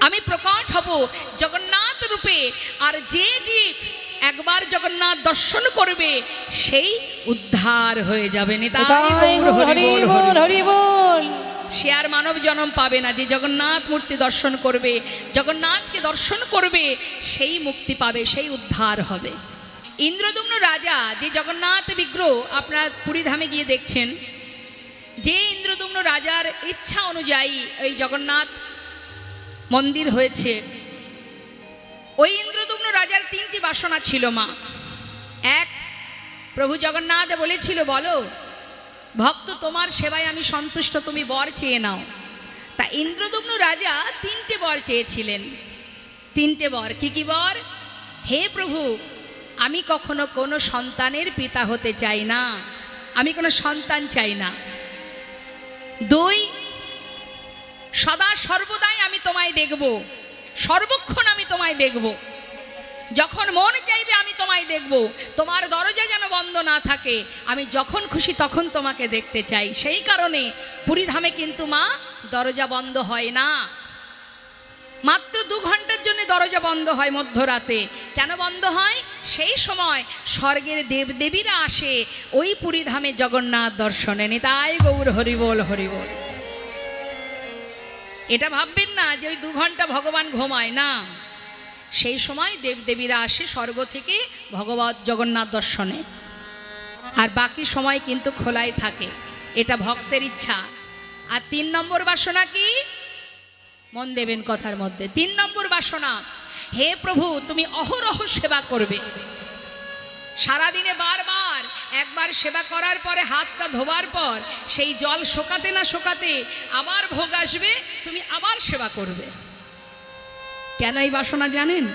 আমি প্রকট হব জগন্নাথ রূপে, আর যে জীব একবার জগন্নাথ দর্শন করবে সেই উদ্ধার হয়ে যাবে। সে আর মানব জন্ম পাবে না। যে জগন্নাথ মূর্তি দর্শন করবে, জগন্নাথকে দর্শন করবে, সেই মুক্তি পাবে, সেই উদ্ধার হবে। ইন্দ্রদুম্ন রাজা যে জগন্নাথ বিগ্রহ আপনারা পুরীধামে গিয়ে দেখছেন, যে ইন্দ্রদুম্ন রাজার ইচ্ছা অনুযায়ী এই জগন্নাথ মন্দির হয়েছে, ওই ইন্দ্রদুম্ন রাজার 3টি বাসনা ছিল মা। এক, প্রভু জগন্নাথ বলেছিল, বলো ভক্ত তোমার সেবায় আমি সন্তুষ্ট, তুমি বর চেয়ে নাও। তা ইন্দ্রদুম্ন রাজা 3টে বর চেয়েছিলেন। 3টে বর। কি কি বর? হে প্রভু, আমি কখনো কোনো সন্তানের পিতা হতে চাই না, আমি কোনো সন্তান চাই না। 2, সদা সর্বদাই আমি তোমায় দেখব, সর্বক্ষণ আমি তোমায় দেখব, যখন মন চাইবে আমি তোমায় দেখব, তোমার দরজা যেন বন্ধ না থাকে, আমি যখন খুশি তখন তোমাকে দেখতে চাই। সেই কারণে পুরীধামে কিন্তু মা দরজা বন্ধ হয় না, মাত্র 2 ঘন্টার জন্য দরজা বন্ধ হয় মধ্যরাতে। কেন বন্ধ হয়? সেই সময় স্বর্গের দেবদেবীরা আসে ওই পুরীধামে জগন্নাথ দর্শনে। নিতাই গৌর হরিবোল হরিবোল। এটা ভাববেন না যে ওই 2 ঘন্টা ভগবান ঘুমায় না, সেই সময় দেবদেবীরা আসে স্বর্গ থেকে ভগবত জগন্নাথ দর্শনে, আর বাকি সময় কিন্তু খোলাই থাকে। এটা ভক্তের ইচ্ছা। আর 3 নম্বর বাসনা কি? মন দেবেন কথার মধ্যে। 3 নম্বর বাসনা, হে প্রভু তুমি অহরহ সেবা করবে। সারাদিনে বারবার, একবার সেবা করার পরে হাতটা ধোবার পর সেই জল শোকাতে না শোকাতে আবার ভোগ আসবে, তুমি আবার সেবা করবে। কেন এই বাসনা জানেন?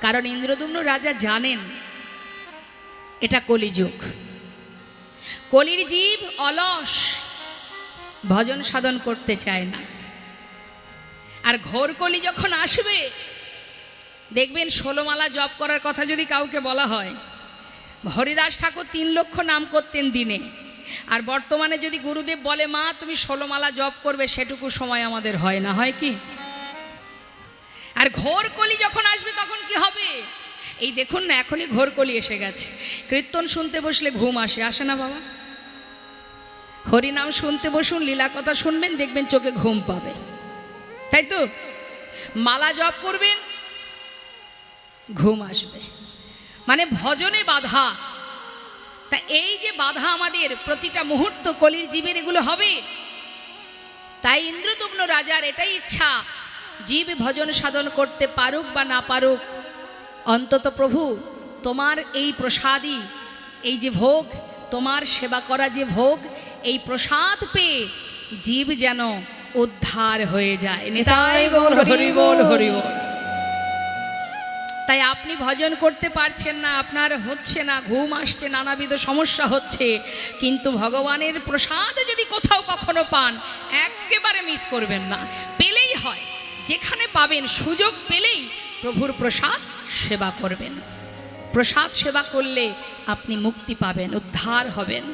কারণ ইন্দ্রদুম্ন রাজা জানেন এটা কলিযুগ, কলির জীব অলস, ভজন সাধন করতে চায় না। আর ঘোর কলি যখন আসবে, দেখবেন 16 মালা জপ করার কথা যদি কাউকে বলা হয়, হরিদাস ঠাকুর 3 লক্ষ নাম করতেন দিনে, আর বর্তমানে যদি গুরুদেব বলে মা তুমি 16 মালা জপ করবে, সেটুকু সময় আমাদের হয় না। হয় কি? আর ঘোর কলি যখন আসবে তখন কি হবে? এই দেখুন না, এখনই ঘোর কলি এসে গেছে। কীর্তন শুনতে বসলে ঘুম আসে, আসে না বাবা? হরিনাম শুনতে বসুন, লীলা কথা শুনবেন, দেখবেন চোখে ঘুম পাবে, তাই তো? মালা জপ করবেন, ঘুম আসবে। মানে ভজনে বাধা। তা এই যে বাধা আমাদের প্রতিটা মুহূর্ত কলির জীবের এগুলো হবে। তাই ইন্দ্রদুম্ন রাজার এটাই ইচ্ছা, জীব ভজন সাধন করতে পারুক বা না পারুক, অন্তত প্রভু তোমার এই প্রসাদই, এই যে ভোগ, তোমার সেবা করা যে ভোগ, এই প্রসাদ পেয়ে জীব যেন উদ্ধার হয়ে যায়। নিতাই গৌর হরিবোল হরিবোল। তাই আপনি ভজন করতে পারছেন না, আপনার হচ্ছে না, ঘুম আসছে, নানাবিধ সমস্যা হচ্ছে, কিন্তু ভগবানের প্রসাদ যদি কোথাও কখনো পান, একেবারে মিস করবেন না। পেলেই হয়, যেখানে পাবেন, সুযোগ পেলেই প্রভুর প্রসাদ সেবা করবেন। প্রসাদ সেবা করলে আপনি মুক্তি পাবেন, উদ্ধার হবেন।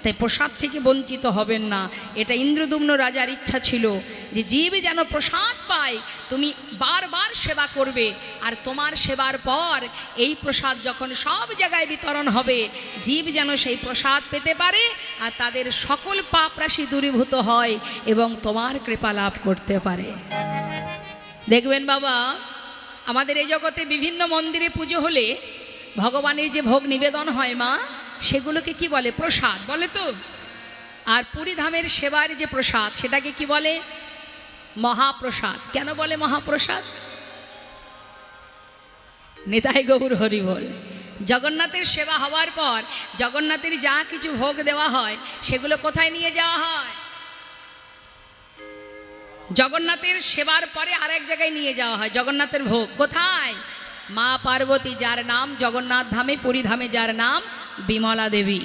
তাই প্রসাদ থেকে বঞ্চিত হবেন না। এটা ইন্দ্রদুম্ন রাজার ইচ্ছা ছিল যে জীব যেন প্রসাদ পায়, তুমি বারবার সেবা করবে, আর তোমার সেবার পর এই প্রসাদ যখন সব জায়গায় বিতরণ হবে, জীব যেন সেই প্রসাদ পেতে পারে, আর তাদের সকল পাপ রাশি দূরীভূত হয় এবং তোমার কৃপা লাভ করতে পারে। দেখবেন বাবা, আমাদের এই জগতে বিভিন্ন মন্দিরে পুজো হলে ভগবানের যে ভোগ নিবেদন হয় মা, সেগুলোকে কি বলে? প্রসাদ বলে তো। আর পুরীধামের সেবার যে প্রসাদ, সেটাকে কি বলে? মহাপ্রসাদ। কেন বলে মহাপ্রসাদ? নিতাই গৌর হরিবোল। জগন্নাথের সেবা হওয়ার পর জগন্নাথের যা কিছু ভোগ দেওয়া হয়, সেগুলো কোথায় নিয়ে যাওয়া হয়? জগন্নাথের সেবার পরে আরেক জায়গায় নিয়ে যাওয়া হয় জগন্নাথের ভোগ। কোথায়? মা পার্বতী, যার নাম জগন্নাথ ধামে, পুরীধামে যার নাম বিমলা দেবী।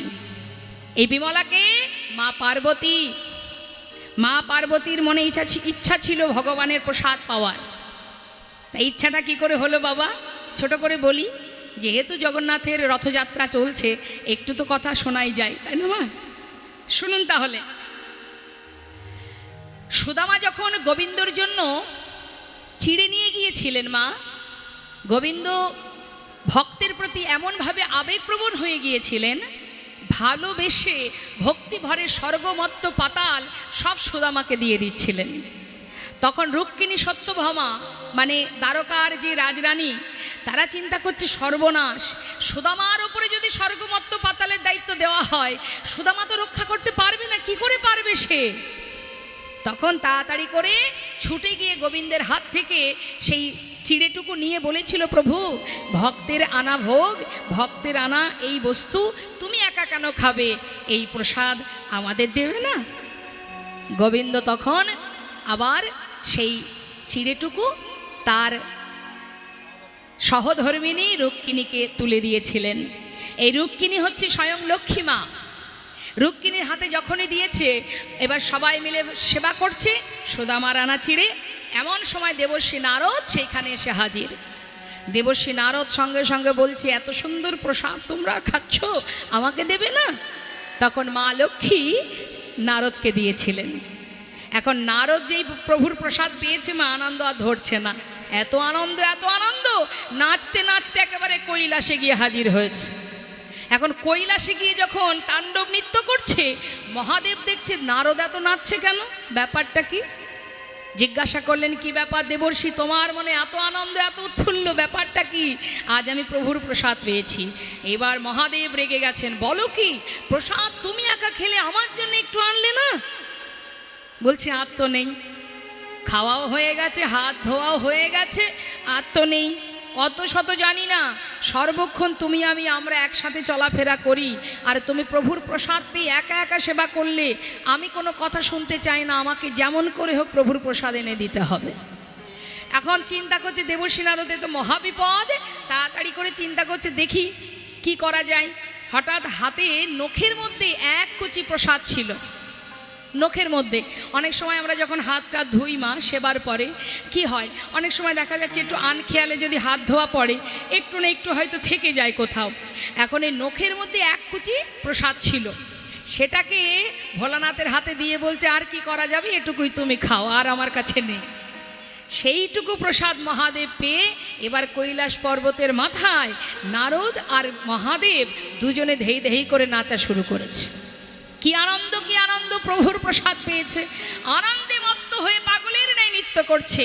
এই বিমলাকে মা পার্বতী, মা পার্বতীর মনে ইচ্ছা ছিল ভগবানের প্রসাদ পাওয়ার। তাই ইচ্ছাটা কি করে হলো বাবা? ছোট করে বলি, যেহেতু জগন্নাথের রথযাত্রা চলছে, একটু তো কথা শোনাই যায়, তাই না মা? শুনুন তাহলে। সুদামা যখন গোবিন্দর জন্য চিড়ে নিয়ে গিয়েছিলেন মা। গোবিন্দ ভক্তের প্রতি এমনভাবে আবেগপ্রবণ হয়ে গিয়েছিলেন, ভালোবেসে ভক্তি ভরে স্বর্গমত্ত পাতাল সব সুদামাকে দিয়ে দিচ্ছিলেন। তখন রুক্মিণী সত্যভামা মানে দ্বারকার যে রাজরানী, তারা চিন্তা করছে সর্বনাশ, সুদামার উপরে যদি স্বর্গমত্ত পাতালের দায়িত্ব দেওয়া হয়, সুদামা তো রক্ষা করতে পারবে না, কি করে পারবে সে? তখন তাড়াতাড়ি করে ছুটে গিয়ে গোবিন্দের হাত থেকে সেই চিড়েটুকু নিয়ে বলেছিল, প্রভু ভক্তের আনা ভোগ, ভক্তের আনা এই বস্তু তুমি একা কেন খাবে? এই প্রসাদ আমাদের দেবে না? গোবিন্দ তখন আবার সেই চিড়েটুকু তার সহধর্মিণী রুক্মিণীকে তুলে দিয়েছিলেন। এই রুক্মিণী হচ্ছে স্বয়ং লক্ষ্মী মা। রুক্মিণীর হাতে যখনই দিয়েছে, এবার সবাই মিলে সেবা করছে সুদামার আনা চিড়ে। এমন সময় দেবর্ষী নারদ সেইখানে এসে হাজির। দেবর্ষী নারদ সঙ্গে সঙ্গে বলছে, এত সুন্দর প্রসাদ তোমরা খাচ্ছ, আমাকে দেবে না? তখন মা লক্ষ্মী নারদকে দিয়েছিলেন। এখন নারদ যেই প্রভুর প্রসাদ পেয়েছে, মা আনন্দ আর ধরছে না। এত আনন্দ, এত আনন্দ, নাচতে নাচতে একেবারে কৈলাসে গিয়ে হাজির হয়েছে। এখন কৈলাসে গিয়ে যখন তাণ্ডব নৃত্য করছে, মহাদেব দেখছে নারদ এত নাচছে কেন, ব্যাপারটা কি? জিজ্ঞাসা করলেন, কি ব্যাপার দেবর্ষী, তোমার মনে এত আনন্দ, এত উৎফুল্ল, ব্যাপারটা কি? আজ আমি প্রভুর প্রসাদ পেয়েছি। এবার মহাদেব রেগে গেছেন, বলো কি, প্রসাদ তুমি একা খেলে, আমার জন্য একটু আনলে না? বলছে আর তো নেই, খাওয়াও হয়ে গেছে, হাত ধোয়াও হয়ে গেছে, আর তো নেই। অত শত জানি না, সর্বক্ষণ তুমি আমরা একসাথে চলাফেরা করি, আর তুমি প্রভুর প্রসাদ পেয়ে একা একা সেবা করলে আমি কোনো কথা শুনতে চাই না, আমাকে যেমন করে হোক প্রভুর প্রসাদ এনে দিতে হবে। এখন চিন্তা করছে দেবর্ষী নারদে তো মহাবিপদ, তাড়াতাড়ি করে চিন্তা করছে দেখি কি করা যায়। হঠাৎ হাতে নখের মধ্যে এক কুচি প্রসাদ ছিল। নখের মধ্যে অনেক সময় আমরা যখন হাতটা ধুই মা সেবার পরে কি হয়, অনেক সময় দেখা যাচ্ছে একটু আনখেয়ালে যদি হাত ধোয়া পড়ে, একটু না একটু হয়তো থেকে যায় কোথাও। এখন এই নখের মধ্যে এক কুচি প্রসাদ ছিল, সেটাকে ভোলানাথের হাতে দিয়ে বলছে, আর কি করা যাবে, এটুকুই তুমি খাও, আর আমার কাছে নেই। সেইটুকু প্রসাদ মহাদেব পেয়ে এবার কৈলাস পর্বতের মাথায় নারদ আর মহাদেব দুজনে ধেই ধেই করে নাচা শুরু করেছে। কি আনন্দ, কি আনন্দ, প্রভুর প্রসাদ পেয়েছে, আনন্দে মত্ত হয়ে পাগলের ন্যায় নৃত্য করছে।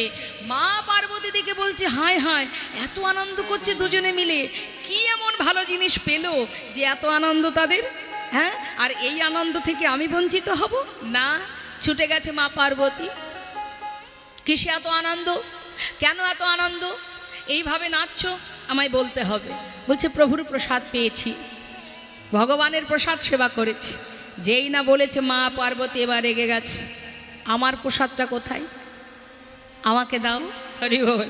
মা পার্বতী দিকে বলছে, হায় হায়, এত আনন্দ করছে দুজনে মিলে, কি এমন ভালো জিনিস পেল যে এত আনন্দ তাদের? হ্যাঁ, আর এই আনন্দ থেকে আমি বঞ্চিত হব না? ছুটে গেছে মা পার্বতী। কিসে এত আনন্দ, কেন এত আনন্দ, এইভাবে নাচছো, আমায় বলতে হবে। বলছে প্রভুর প্রসাদ পেয়েছি, ভগবানের প্রসাদ সেবা করেছি। যেই না বলেছে মা পার্বতী এবার রেগে গেছে, আমার প্রসাদটা কোথায়, আমাকে দাও। হরি বল।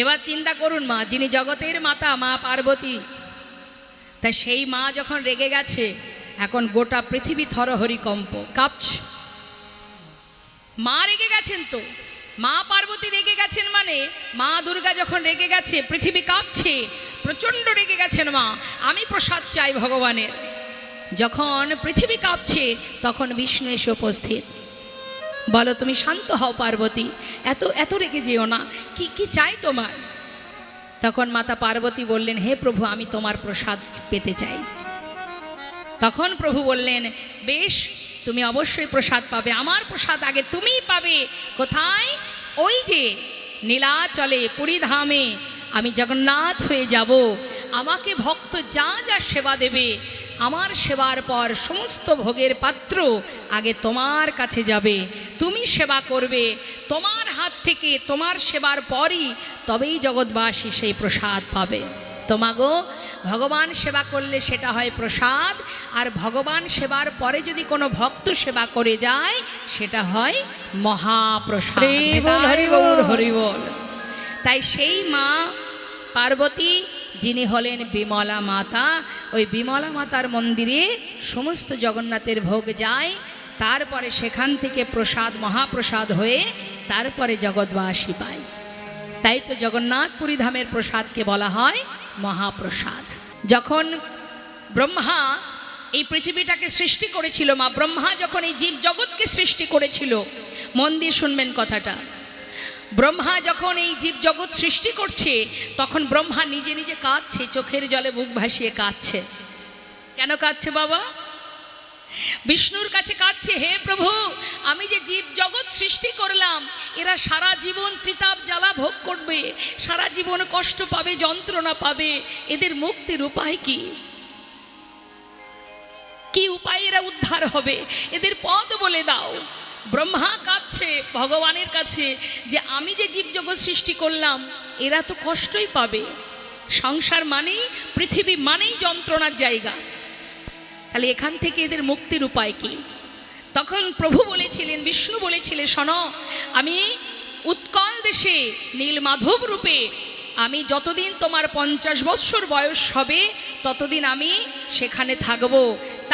এবার চিন্তা করুন মা, যিনি জগতের মাতা মা পার্বতী, তা সেই মা যখন রেগে গেছে, এখন গোটা পৃথিবী থরহরিকম্প, কাঁপছে। মা রেগে গেছেন তো, মা পার্বতী রেগে গেছেন মানে মা দুর্গা যখন রেগে গেছে, পৃথিবী কাঁপছে, প্রচণ্ড রেগে গেছেন মা, আমি প্রসাদ চাই ভগবানের। যখন পৃথিবী কাঁপছে তখন বিষ্ণু এসে উপস্থিত। বলো তুমি শান্ত হও পার্বতী, এত এত রেগে যেও না, কি কি চাই তোমার? তখন মাতা পার্বতী বললেন, হে প্রভু, আমি তোমার প্রসাদ পেতে চাই। তখন প্রভু বললেন, বেশ, তুমি অবশ্যই প্রসাদ পাবে, আমার প্রসাদ আগে তুমিই পাবে। কোথায়? ওই যে নীলাচলে পুরীধামে আমি জগন্নাথ হয়ে যাব, আমাকে ভক্ত যা যা সেবা দেবে, আমার সেবার পর সমস্ত ভোগের পাত্র আগে তোমার কাছে যাবে, তুমি সেবা করবে, তোমার হাত থেকে তোমার সেবার পরই তবেই জগৎবাসী সেই প্রসাদ পাবে। তোমাগো ভগবান সেবা করলে সেটা হয় প্রসাদ, আর ভগবান সেবার পরে যদি কোনো ভক্ত সেবা করে যায় সেটা হয় মহাপ্রসাদ। হরি বল, হরি বল। তাই সেই মা পার্বতী যিনি হলেন বিমলা মাতা, ওই বিমলা মাতার মন্দিরে সমস্ত জগন্নাথের ভোগ যায়, তারপরে সেখান থেকে প্রসাদ মহাপ্রসাদ হয়ে তারপরে জগৎবাসী পায়। তাই তো জগন্নাথপুরী ধামের প্রসাদকে বলা হয় মহাপ্রসাদ। যখন ব্রহ্মা এই পৃথিবীটাকে সৃষ্টি করেছিল, মা ব্রহ্মা যখন এই জীব জগৎকে সৃষ্টি করেছিল, মন দিয়ে শুনবেন কথাটা, ব্রহ্মা যখন এই জীব জগৎ সৃষ্টি করছে তখন ব্রহ্মা নিজে নিজে কাঁদছে, চোখের জলে বুক ভাসিয়ে কাঁদছে। কেন কাঁদছে বাবা? বিষ্ণুর কাছে কাঁদছে, হে প্রভু, আমি যে জীব জগৎ সৃষ্টি করলাম, এরা সারা জীবন ত্রিতাপ জ্বালা ভোগ করবে, সারা জীবন কষ্ট পাবে, যন্ত্রণা পাবে, এদের মুক্তির উপায় কি? কি উপায় এরা উদ্ধার হবে? এদের পথ বলে দাও। ব্রহ্মা কাঁদছে ভগবানের কাছে যে আমি যে জীব জগৎ সৃষ্টি করলাম, এরা তো কষ্টই পাবে, সংসার মানেই, পৃথিবী মানেই যন্ত্রণার জায়গা, তাহলে এখান থেকে এদের মুক্তির উপায় কি? তখন প্রভু বলেছিলেন, বিষ্ণু বলেছিলেন, শোনো, আমি উৎকল দেশে নীলমাধব রূপে আমি যতদিন তোমার 50 বৎসর বয়স হবে ততদিন আমি সেখানে থাকব।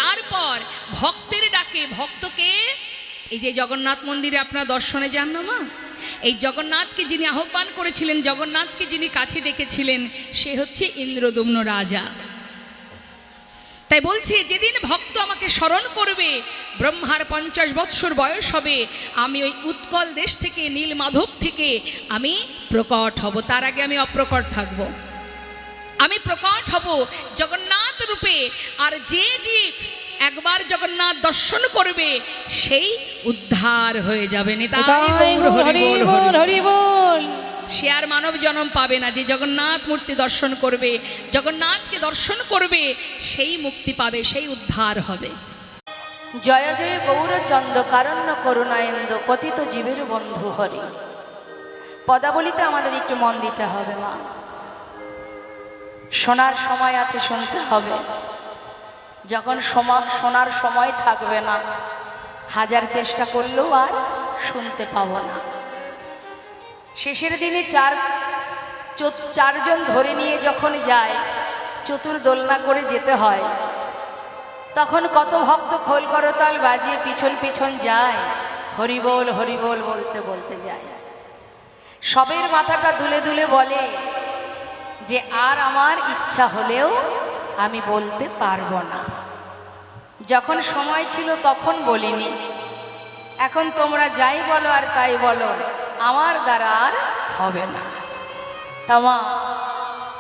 তারপর ভক্তের ডাকে, ভক্তকে, এই যে জগন্নাথ মন্দিরে আপনারা দর্শনে যান না মা, এই জগন্নাথকে যিনি আহ্বান করেছিলেন, জগন্নাথকে যিনি কাছে ডেকেছিলেন, সে হচ্ছে ইন্দ্রদুম্ন রাজা। তাই বলছি, যেদিন ভক্ত আমাকে স্মরণ করবে, ব্রহ্মার 50 বৎসর বয়স হবে, আমি ওই উৎকল দেশ থেকে, নীলমাধব থেকে আমি প্রকট হব। তার আগে আমি অপ্রকট থাকব, আমি প্রকট হব জগন্নাথ রূপে। আর যে জীব একবার জগন্নাথ দর্শন করবে সেই উদ্ধার হয়ে যাবে। সে আর মানব জন্ম পাবে না। যে জগন্নাথ মূর্তি দর্শন করবে, জগন্নাথকে দর্শন করবে, সেই মুক্তি পাবে, সেই উদ্ধার হবে। জয় জয় গৌরচন্দ্র কারণ্য করুণায়ন্দ পতিত জীবের বন্ধু হরি। পদাবলিতে আমাদের একটু মন দিতে হবে মা। শোনার সময় আছে, শুনতে হবে। যখন শোনার সময় থাকবে না, হাজার চেষ্টা করলেও আর শুনতে পাবো না। শেষের দিনে চারজন ধরে নিয়ে যখন যায়, চতুর্দোলনা করে যেতে হয়, তখন কত ভক্ত খোল করতাল বাজিয়ে পিছন পিছন যায়, হরিবোল হরিবোল বলতে বলতে যায়। সবের মাথাটা দুলে দুলে বলে যে আর আমার ইচ্ছা হলেও আমি বলতে পারবো না। যখন সময় ছিল তখন বলিনি, এখন তোমরা যাই বলো আর তাই বলো, আমার দ্বারা আর হবে না। তামা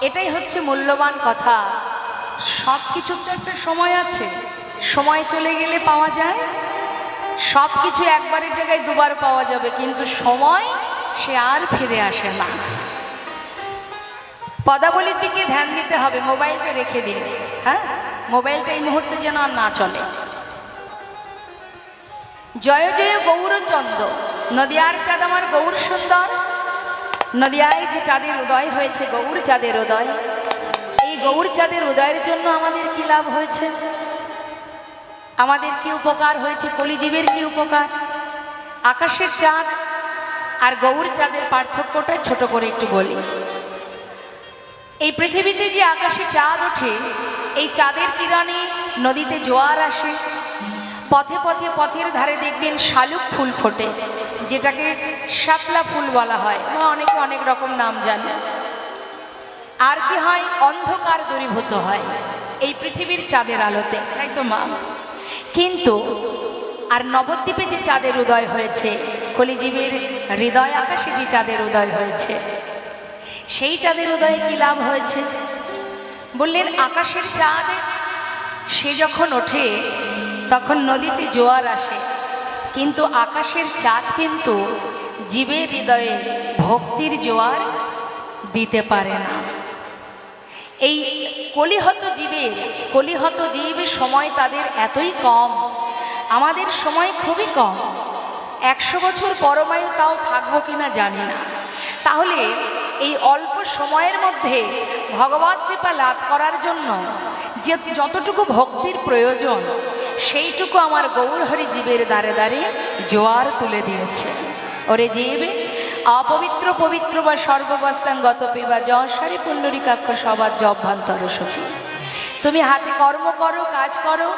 এটাই হচ্ছে মূল্যবান কথা। সব কিছুর তো একটা সময় আছে, সময় চলে গেলে পাওয়া যায়। সব কিছু একবারের জায়গায় দুবার পাওয়া যাবে, কিন্তু সময় সে আর ফিরে আসে না। পদাবলীর দিকে ধ্যান দিতে হবে। মোবাইলটা রেখে দিন, হ্যাঁ, মোবাইলটা এই মুহূর্তে যেন আর না চলে। জয় জয় গৌরচন্দ্র, নদিয়ার চাঁদ আমার গৌর সুন্দর। নদিয়ায় যে চাঁদের উদয় হয়েছে, গৌর চাঁদের উদয়, এই গৌর চাঁদের উদয়ের জন্য আমাদের কি লাভ হয়েছে? আমাদের কি উপকার হয়েছে? কলিজীবের কি উপকার? আকাশের চাঁদ আর গৌর চাঁদের পার্থক্যটা ছোট করে একটু বলি। এই পৃথিবীতে যে আকাশে চাঁদ ওঠে, এই চাঁদের কিরণে নদীতে জোয়ার আসে, পথে পথে পথের ধারে দেখবেন শালুক ফুল ফোটে, যেটাকে শাপলা ফুল বলা হয়, বা অনেকে অনেক রকম নাম জানে। আর কি হয়? অন্ধকার দূরীভূত হয় এই পৃথিবীর চাঁদের আলোতে, তাই তো মা? কিন্তু আর নবদ্বীপে যে চাঁদের উদয় হয়েছে, কলিজীবের হৃদয় আকাশে যে চাঁদের উদয় হয়েছে, সেই চাঁদের উদয়ে কি লাভ হয়েছে? বললেন আকাশের চাঁদ সে যখন ওঠে তখন নদীতে জোয়ার আসে, কিন্তু আকাশের চাঁদ কিন্তু জীবের হৃদয়ে ভক্তির জোয়ার দিতে পারে না। এই কলিহত জীবের সময় তাদের এতই কম, আমাদের সময় খুবই কম। 100 বছর পরমায়ু তাও থাকবো কিনা জানি না। তাহলে এই অল্প সময়ের মধ্যে ভগবৎ কৃপা লাভ করার জন্য যে যতটুকু ভক্তির প্রয়োজন, সেইটুকু আমার গৌরহরি জীবের দ্বারে দ্বারে জোয়ার তুলে দিয়েছে। ওরে জীব, অপবিত্র পবিত্র বা সর্ববস্থাঙ্গত পিবা যশারি পুণ্ডরিকাক্ষ সবার জভ্যান্তর সূচি। তুমি হাতে কর্ম করো, কাজ করো,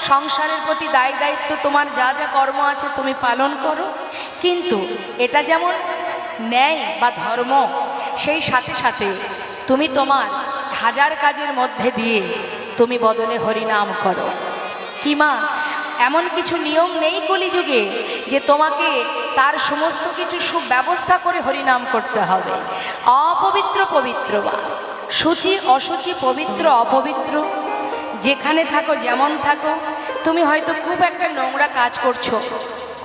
সংসারের প্রতি দায় দায়িত্ব তোমার যা যা কর্ম আছে তুমি পালন করো, কিন্তু এটা যেমন ন্যায় বা ধর্ম, সেই সাথে সাথে তুমি তোমার হাজার কাজের মধ্যে দিয়ে তুমি বদলে হরিনাম করো। কি মা? এমন কিছু নিয়ম নেই কলিযুগে যে তোমাকে তার সমস্ত কিছু সুব্যবস্থা করে হরিনাম করতে হবে। অপবিত্র পবিত্র বা শুচি অশুচি, পবিত্র অপবিত্র, যেখানে থাকো যেমন থাকো, তুমি হয়তো খুব একটা নোংরা কাজ করছো,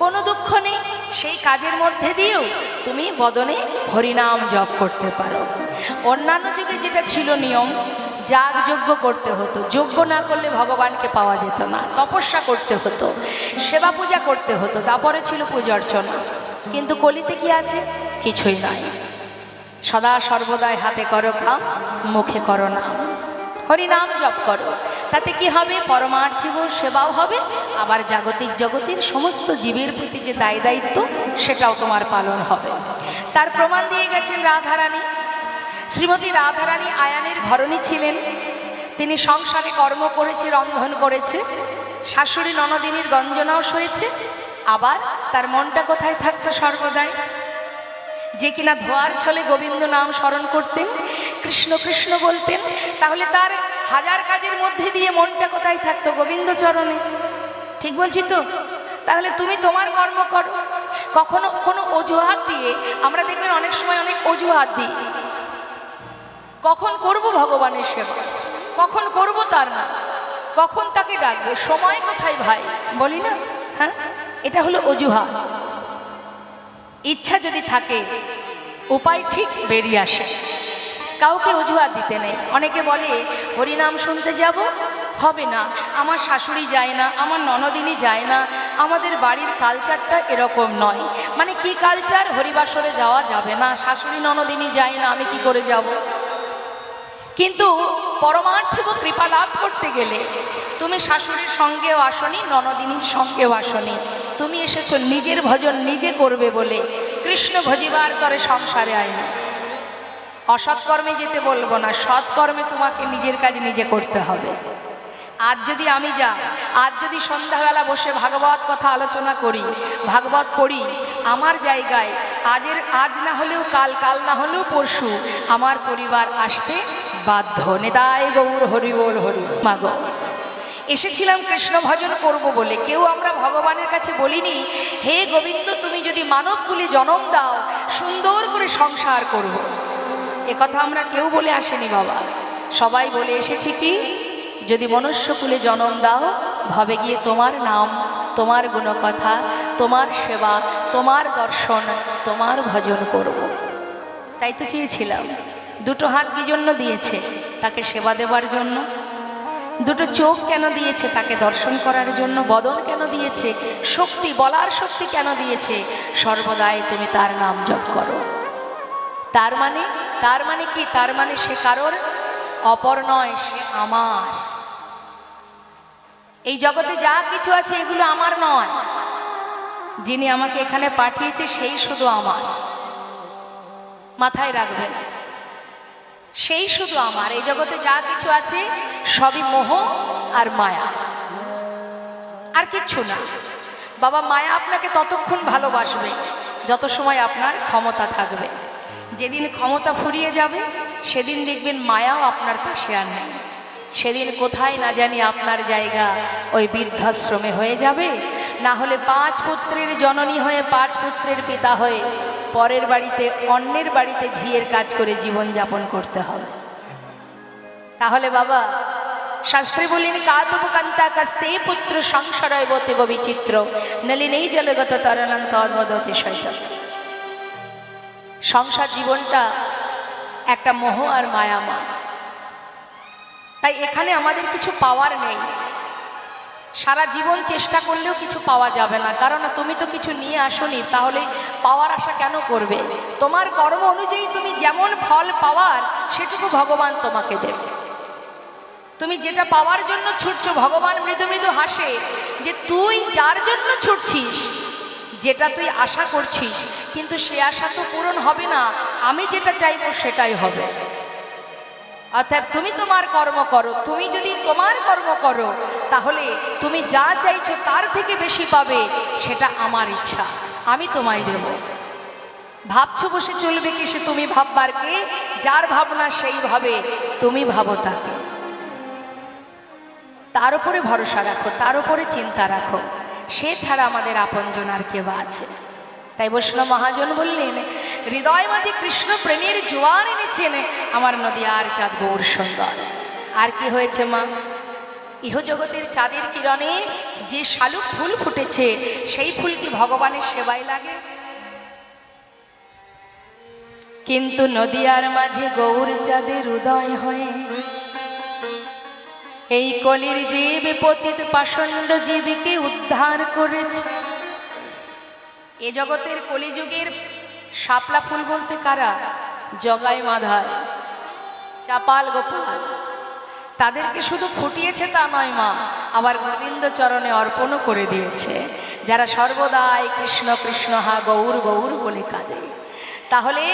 কোনো দুঃখ নেই, সেই কাজের মধ্যে দিয়েও তুমি বদনে হরিনাম জপ করতে পারো। অন্যান্য যুগে যেটা ছিল নিয়ম, যাগ যজ্ঞ করতে হতো, যজ্ঞ না করলে ভগবানকে পাওয়া যেত না, তপস্যা করতে হতো, সেবা পূজা করতে হতো, তারপরে ছিল পূজা অর্চনা। কিন্তু কলিতে কি আছে? কিছুই নাই। সদা সর্বদাই হাতে করো কাম, মুখে করো নাম, হরিনাম জপ করো। তাতে কি হবে? পরমার্থিক সেবাও হবে, আবার জাগতিক জগতের সমস্ত জীবের প্রতি যে দায় দায়িত্ব সেটাও তোমার পালন হবে। তার প্রমাণ দিয়ে গেছেন রাধারানী। শ্রীমতী রাধারানী আয়ানের ঘরণী ছিলেন। তিনি সংসারে কর্ম করেছে, রন্ধন করেছে, শাশুড়ি ননদিনীর গঞ্জনাও সয়েছে, আবার তার মনটা কোথায় থাকতো? সর্বদাই যে কিনা ধোয়ার ছলে গোবিন্দ নাম স্মরণ করতেন, কৃষ্ণ কৃষ্ণ বলতেন, তাহলে তার হাজার কাজের মধ্যে দিয়ে মনটা কোথায় থাকতো? গোবিন্দ চরণে। ঠিক বলছি তো? তাহলে তুমি তোমার কর্ম করো। কখনো কোনো অজুহাত দিয়ে, আমরা দেখবেন অনেক সময় অনেক অজুহাত দিই, কখন করব ভগবানের সেবা, কখন করব তার না, কখন তাকে ডাকবো, সময় কোথায় ভাই, বলি না? হ্যাঁ, এটা হলো অজুহাত। ইচ্ছা যদি থাকে উপায় ঠিক বেরিয়ে আসে, কাউকে অজুহাত দিতে নেই। অনেকে বলে হরিনাম শুনতে যাব, হবে না, আমার শাশুড়ি যায় না, আমার ননদিনী যায় না, আমাদের বাড়ির কালচারটা এরকম নয়। মানে কি কালচার? হরিবাসরে যাওয়া যাবে না, শাশুড়ি ননদিনী যায় না, আমি কি করে যাব? কিন্তু পরমার্থিক কৃপা লাভ করতে গেলে তুমি শাশুড়ির সঙ্গেও আসনি, ননদিনীর সঙ্গেও আসনি, তুমি এসেছো নিজের ভজন নিজে করবে বলে। কৃষ্ণ ভজিবার করে সংসারে আয়নি। অসৎকর্মে যেতে বলবো না, সৎকর্মে তোমাকে নিজের কাজ নিজে করতে হবে। আজ যদি আমি আজ যদি সন্ধ্যাবেলা বসে ভাগবত কথা আলোচনা করি, ভাগবত পড়ি, আমার জায়গায় আজ না হলেও কাল, কাল না হলেও পরশু আমার পরিবার আসতে বাধ্য। নেতাই গৌর হরি বল হরি। মাগো, এসেছিলাম কৃষ্ণ ভজন করব বলে। কেউ আমরা ভগবানের কাছে বলিনি হে গোবিন্দ তুমি যদি মানবকুলে জন্ম দাও সুন্দর করে সংসার করব। একথা আমরা কেউ বলে আসেনি বাবা। সবাই বলে এসেছি কি, যদি মনুষ্যকুলে জন্ম দাও ভবে গিয়ে তোমার নাম, তোমার গুণকথা, তোমার সেবা, তোমার দর্শন, তোমার ভজন করব। তাই তো চেয়েছিলাম। দুটো হাত কি জন্য দিয়েছে? তাকে সেবা দেবার জন্য। দুটো চোখ কেন দিয়েছে? তাকে দর্শন করার জন্য। বদন কেন দিয়েছে? শক্তি, বলার শক্তি কেন দিয়েছে? সর্বদাই তুমি তার নাম জপ করো। তার মানে কি? তার মানে সে কারোর অপর নয়, সে আমার। এই জগতে যা কিছু আছে এগুলো আমার নয়, যিনি আমাকে এখানে পাঠিয়েছে সেই শুধু আমার। মাথায় রাখবেন, সেই শুধু আমার। এই জগতে যা কিছু আছে সবই মোহ আর মায়া, আর কিচ্ছু না। বাবা, মায়া আপনাকে ততক্ষণ ভালোবাসবে যত সময় আপনার ক্ষমতা থাকবে। যেদিন ক্ষমতা ফুরিয়ে যাবে সেদিন দেখবেন মায়াও আপনার পাশে আর নেই। সেদিন কোথায় না জানি আপনার জায়গা ওই বৃদ্ধাশ্রমে হয়ে যাবে, না হলে 5 পুত্রের জননী হয়ে 5 পুত্রের পিতা হয়ে পরের বাড়িতে, অন্যের বাড়িতে ঝিয়ের কাজ করে জীবন যাপন করতে হবে। তাহলে বাবা, শাস্ত্রে বলেন কাতুপকান্তা কাস্তে পুত্র সংসারয় বতেব বিচিত্র নলিনেই জলগত তরণং তদ্বদতি শৈচর। সংসার জীবনটা একটা মোহ আর মায়ামা। তাই এখানে আমাদের কিছু পাওয়ার নেই। সারা জীবন চেষ্টা করলেও কিছু পাওয়া যাবে না, কারণ তুমি তো কিছু নিয়ে আসোনি। তাহলে পাওয়ার আশা কেন করবে? তোমার কর্ম অনুযায়ী তুমি যেমন ফল পাওয়ার সেটুকু ভগবান তোমাকে দেবে। তুমি যেটা পাওয়ার জন্য ছুটছো, ভগবান মৃদু মৃদু হাসে যে তুই যার জন্য ছুটছিস, যেটা তুই আশা করছিস, কিন্তু সে আশা তো পূরণ হবে না। আমি যেটা চাইবো সেটাই হবে। অর্থাৎ তুমি তোমার কর্ম করো। তুমি যদি তোমার কর্ম করো তাহলে তুমি যা চাইছো তার থেকে বেশি পাবে। সেটা আমার ইচ্ছা, আমি তোমায় দেব। ভাবছো বসে চলবে কি? সে তুমি ভাববার কে? যার ভাবনা সেই ভাবে, তুমি ভাবো তাকে। তার উপরে ভরসা রাখো, তার উপরে চিন্তা রাখো, সে ছাড়া আমাদের আপনজন আর কেউ আছে। তাই বৈষ্ণব মহাজন বললেন, হৃদয় মাঝে কৃষ্ণ প্রেমের জোয়ার এনেছেন আমার নদিয়ার চাঁদ গৌর সুন্দর। আর কি হয়েছে মা? ইহজগতের চাঁদের কিরণে যে শালুক ফুল ফুটেছে, সেই ফুল কি ভগবানের সেবায় লাগে? কিন্তু নদিয়ার মাঝে গৌর চাঁদের উদয় হয়ে এই কলির জীব পতিত পাষণ্ড জীবকে উদ্ধার করেছে। এ জগতের কলিযুগের শাপলা ফুল বলতে কারা? জগাই মাধায়, চাপাল গোপাল, তাদেরকে শুধু ফুটিয়েছে তা নয় মা, আবার গোবিন্দ চরণে অর্পণও করে দিয়েছে, যারা সর্বদাই কৃষ্ণ কৃষ্ণ হা গৌর গৌর বলে কাঁদে। তাহলে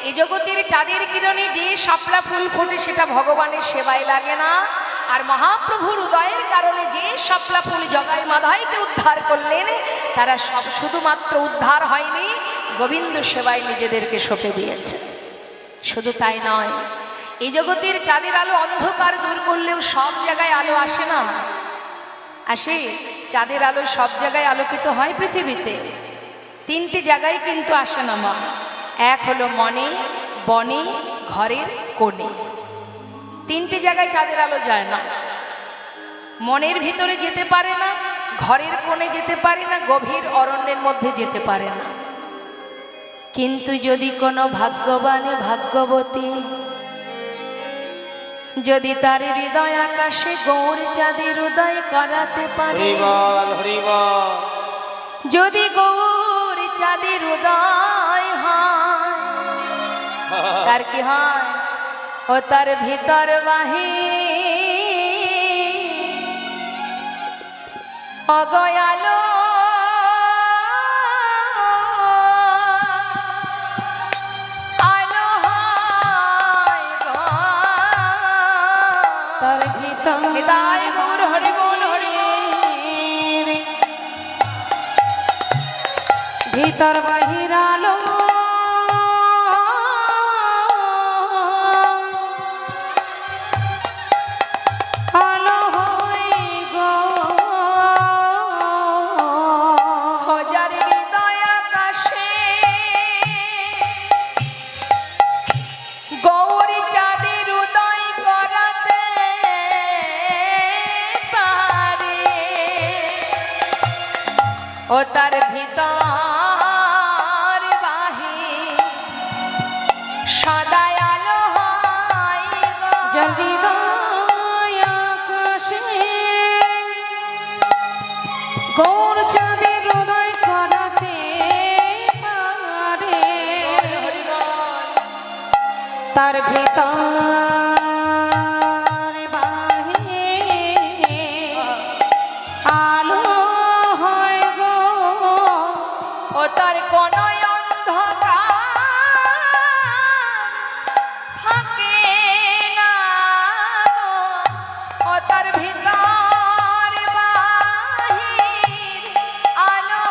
এ জগতের চাঁদের কিরণে যে শাপলা ফুল ফোটে সেটা ভগবানের সেবায় লাগে না, আর মহাপ্রভুর উদয়ের কারণে যে শাপলা ফুল জগাই মাধাইকে উদ্ধার করলেন, তারা সব শুধুমাত্র উদ্ধার হয়নি, গোবিন্দ সেবায় নিজেদেরকে সঁপে দিয়েছে। শুধু তাই নয়, এই জগতের চাঁদের আলো অন্ধকার দূর করলেও সব জায়গায় আলো আসে না। আসে? চাঁদের আলো সব জায়গায় আলোকিত হয় পৃথিবীতে? 3টি জায়গায় কিন্তু আসে না মা। এক হলো মনে, বনে, ঘরের কোণে। 3টি জায়গায় চাঁদের আলো যায় না। মনের ভিতরে যেতে পারে না, ঘরের কোণে যেতে পারে না, গভীর অরণ্যের মধ্যে যেতে পারে না। কিন্তু যদি কোনো ভাগ্যবানে ভাগ্যবতী যদি তার হৃদয় আকাশে গৌর চাঁদের উদয় করাতে পারে, যদি গৌর চাঁদের উদয় হয়, তার কি হয়? ও তার ভিতর বাহির অগয়ালো আলো হয় গো, তার ভিতর হৃদয় গৌর হরি বল হরি ভিতর বাহির আলো ও তার ভিতর বাহির সদাই আলো হয় গো, যার হৃদয় আকাশে গৌর চাঁদের উদয় করাতে পারে, তার ভিতর বাহির আলো ও তার কোন অন্ধকার থাকে না গো, ও তার ভিতর বাহির আলো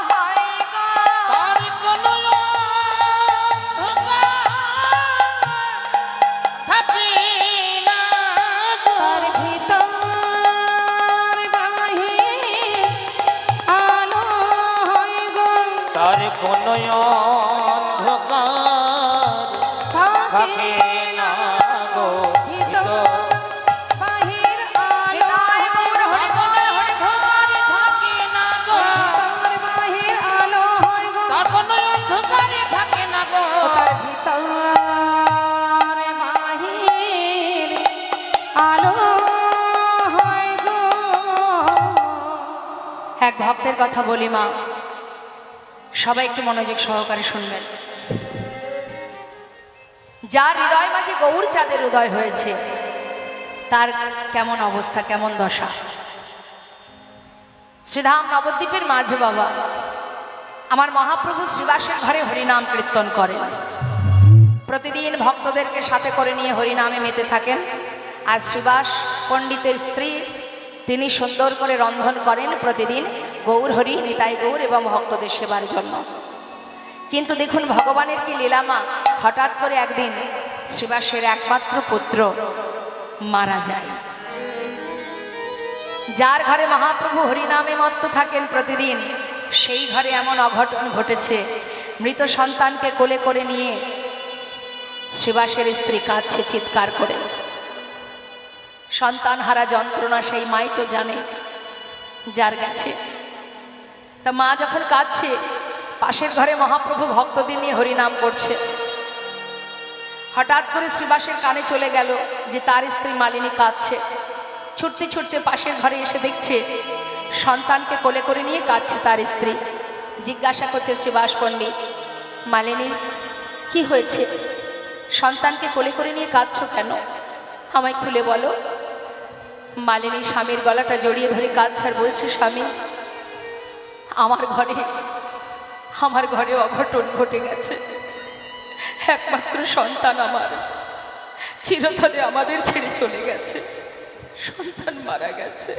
হয় গো, তার কোন অন্ধকার থাকে না গো, তার ভিতর তার কোন অন্ধকার থাকে না গো, ভিতর বাহির আলো হয় গো, থাকে না গো, তার বাহির আলো হয় গো, তার কোন অন্ধকার থাকে না গো, তার ভিতর বাহির আলো হয় গো। এক ভক্তের কথা বলি মা, সবাই একটু মনোযোগ সহকারে শুনবেন। যার হৃদয় মাঝে গৌর চাঁদের উদয় হয়েছে, তার কেমন অবস্থা, কেমন দশা। শ্রীধাম নবদ্বীপের মাঝে বাবা আমার মহাপ্রভু শ্রীবাসের ঘরে হরিনাম কীর্তন করেন। প্রতিদিন ভক্তদেরকে সাথে করে নিয়ে হরিনামে মেতে থাকেন। আর শ্রীবাস পণ্ডিতের স্ত্রী, তিনি সুন্দর করে রন্ধন করেন প্রতিদিন গৌর হরি, নিতাই গৌর এবং ভক্তদের সেবার জন্য। কিন্তু দেখুন ভগবানের কি লীলামা, হঠাৎ করে একদিন শ্রীবাসের একমাত্র পুত্র মারা যায়। যার ঘরে মহাপ্রভু হরিনামে মত্ত থাকেন প্রতিদিন, সেই ঘরে এমন অঘটন ঘটেছে। মৃত সন্তানকে কোলে করে নিয়ে শ্রীবাসের স্ত্রী কাঁদছে চিৎকার করে। সন্তান হারা যন্ত্রণা সেই মাই তো জানে যার গেছে। তা মা যখন কাঁদছে, পাশের ঘরে মহাপ্রভু ভক্তদের নিয়ে হরিনাম করছে। হঠাৎ করে শ্রীবাসের কানে চলে গেল যে তার স্ত্রী মালিনী কাঁদছে। ছুটতে ছুটতে পাশের ঘরে এসে দেখছে সন্তানকে কোলে করে নিয়ে কাঁদছে তার স্ত্রী। জিজ্ঞাসা করছে শ্রীবাস পণ্ডিত, মালিনী কি হয়েছে? সন্তানকে কোলে করে নিয়ে কাঁদছো কেন? আমায় খুলে বলো। মালিনী স্বামীর গলাটা জড়িয়ে ধরে কাঁদছে আর বলছে, স্বামী, আমার ঘরে অঘটন ঘটে গেছে। একমাত্র সন্তান আমার চিরতরে আমাদের ছেড়ে চলে গেছে, সন্তান মারা গেছে।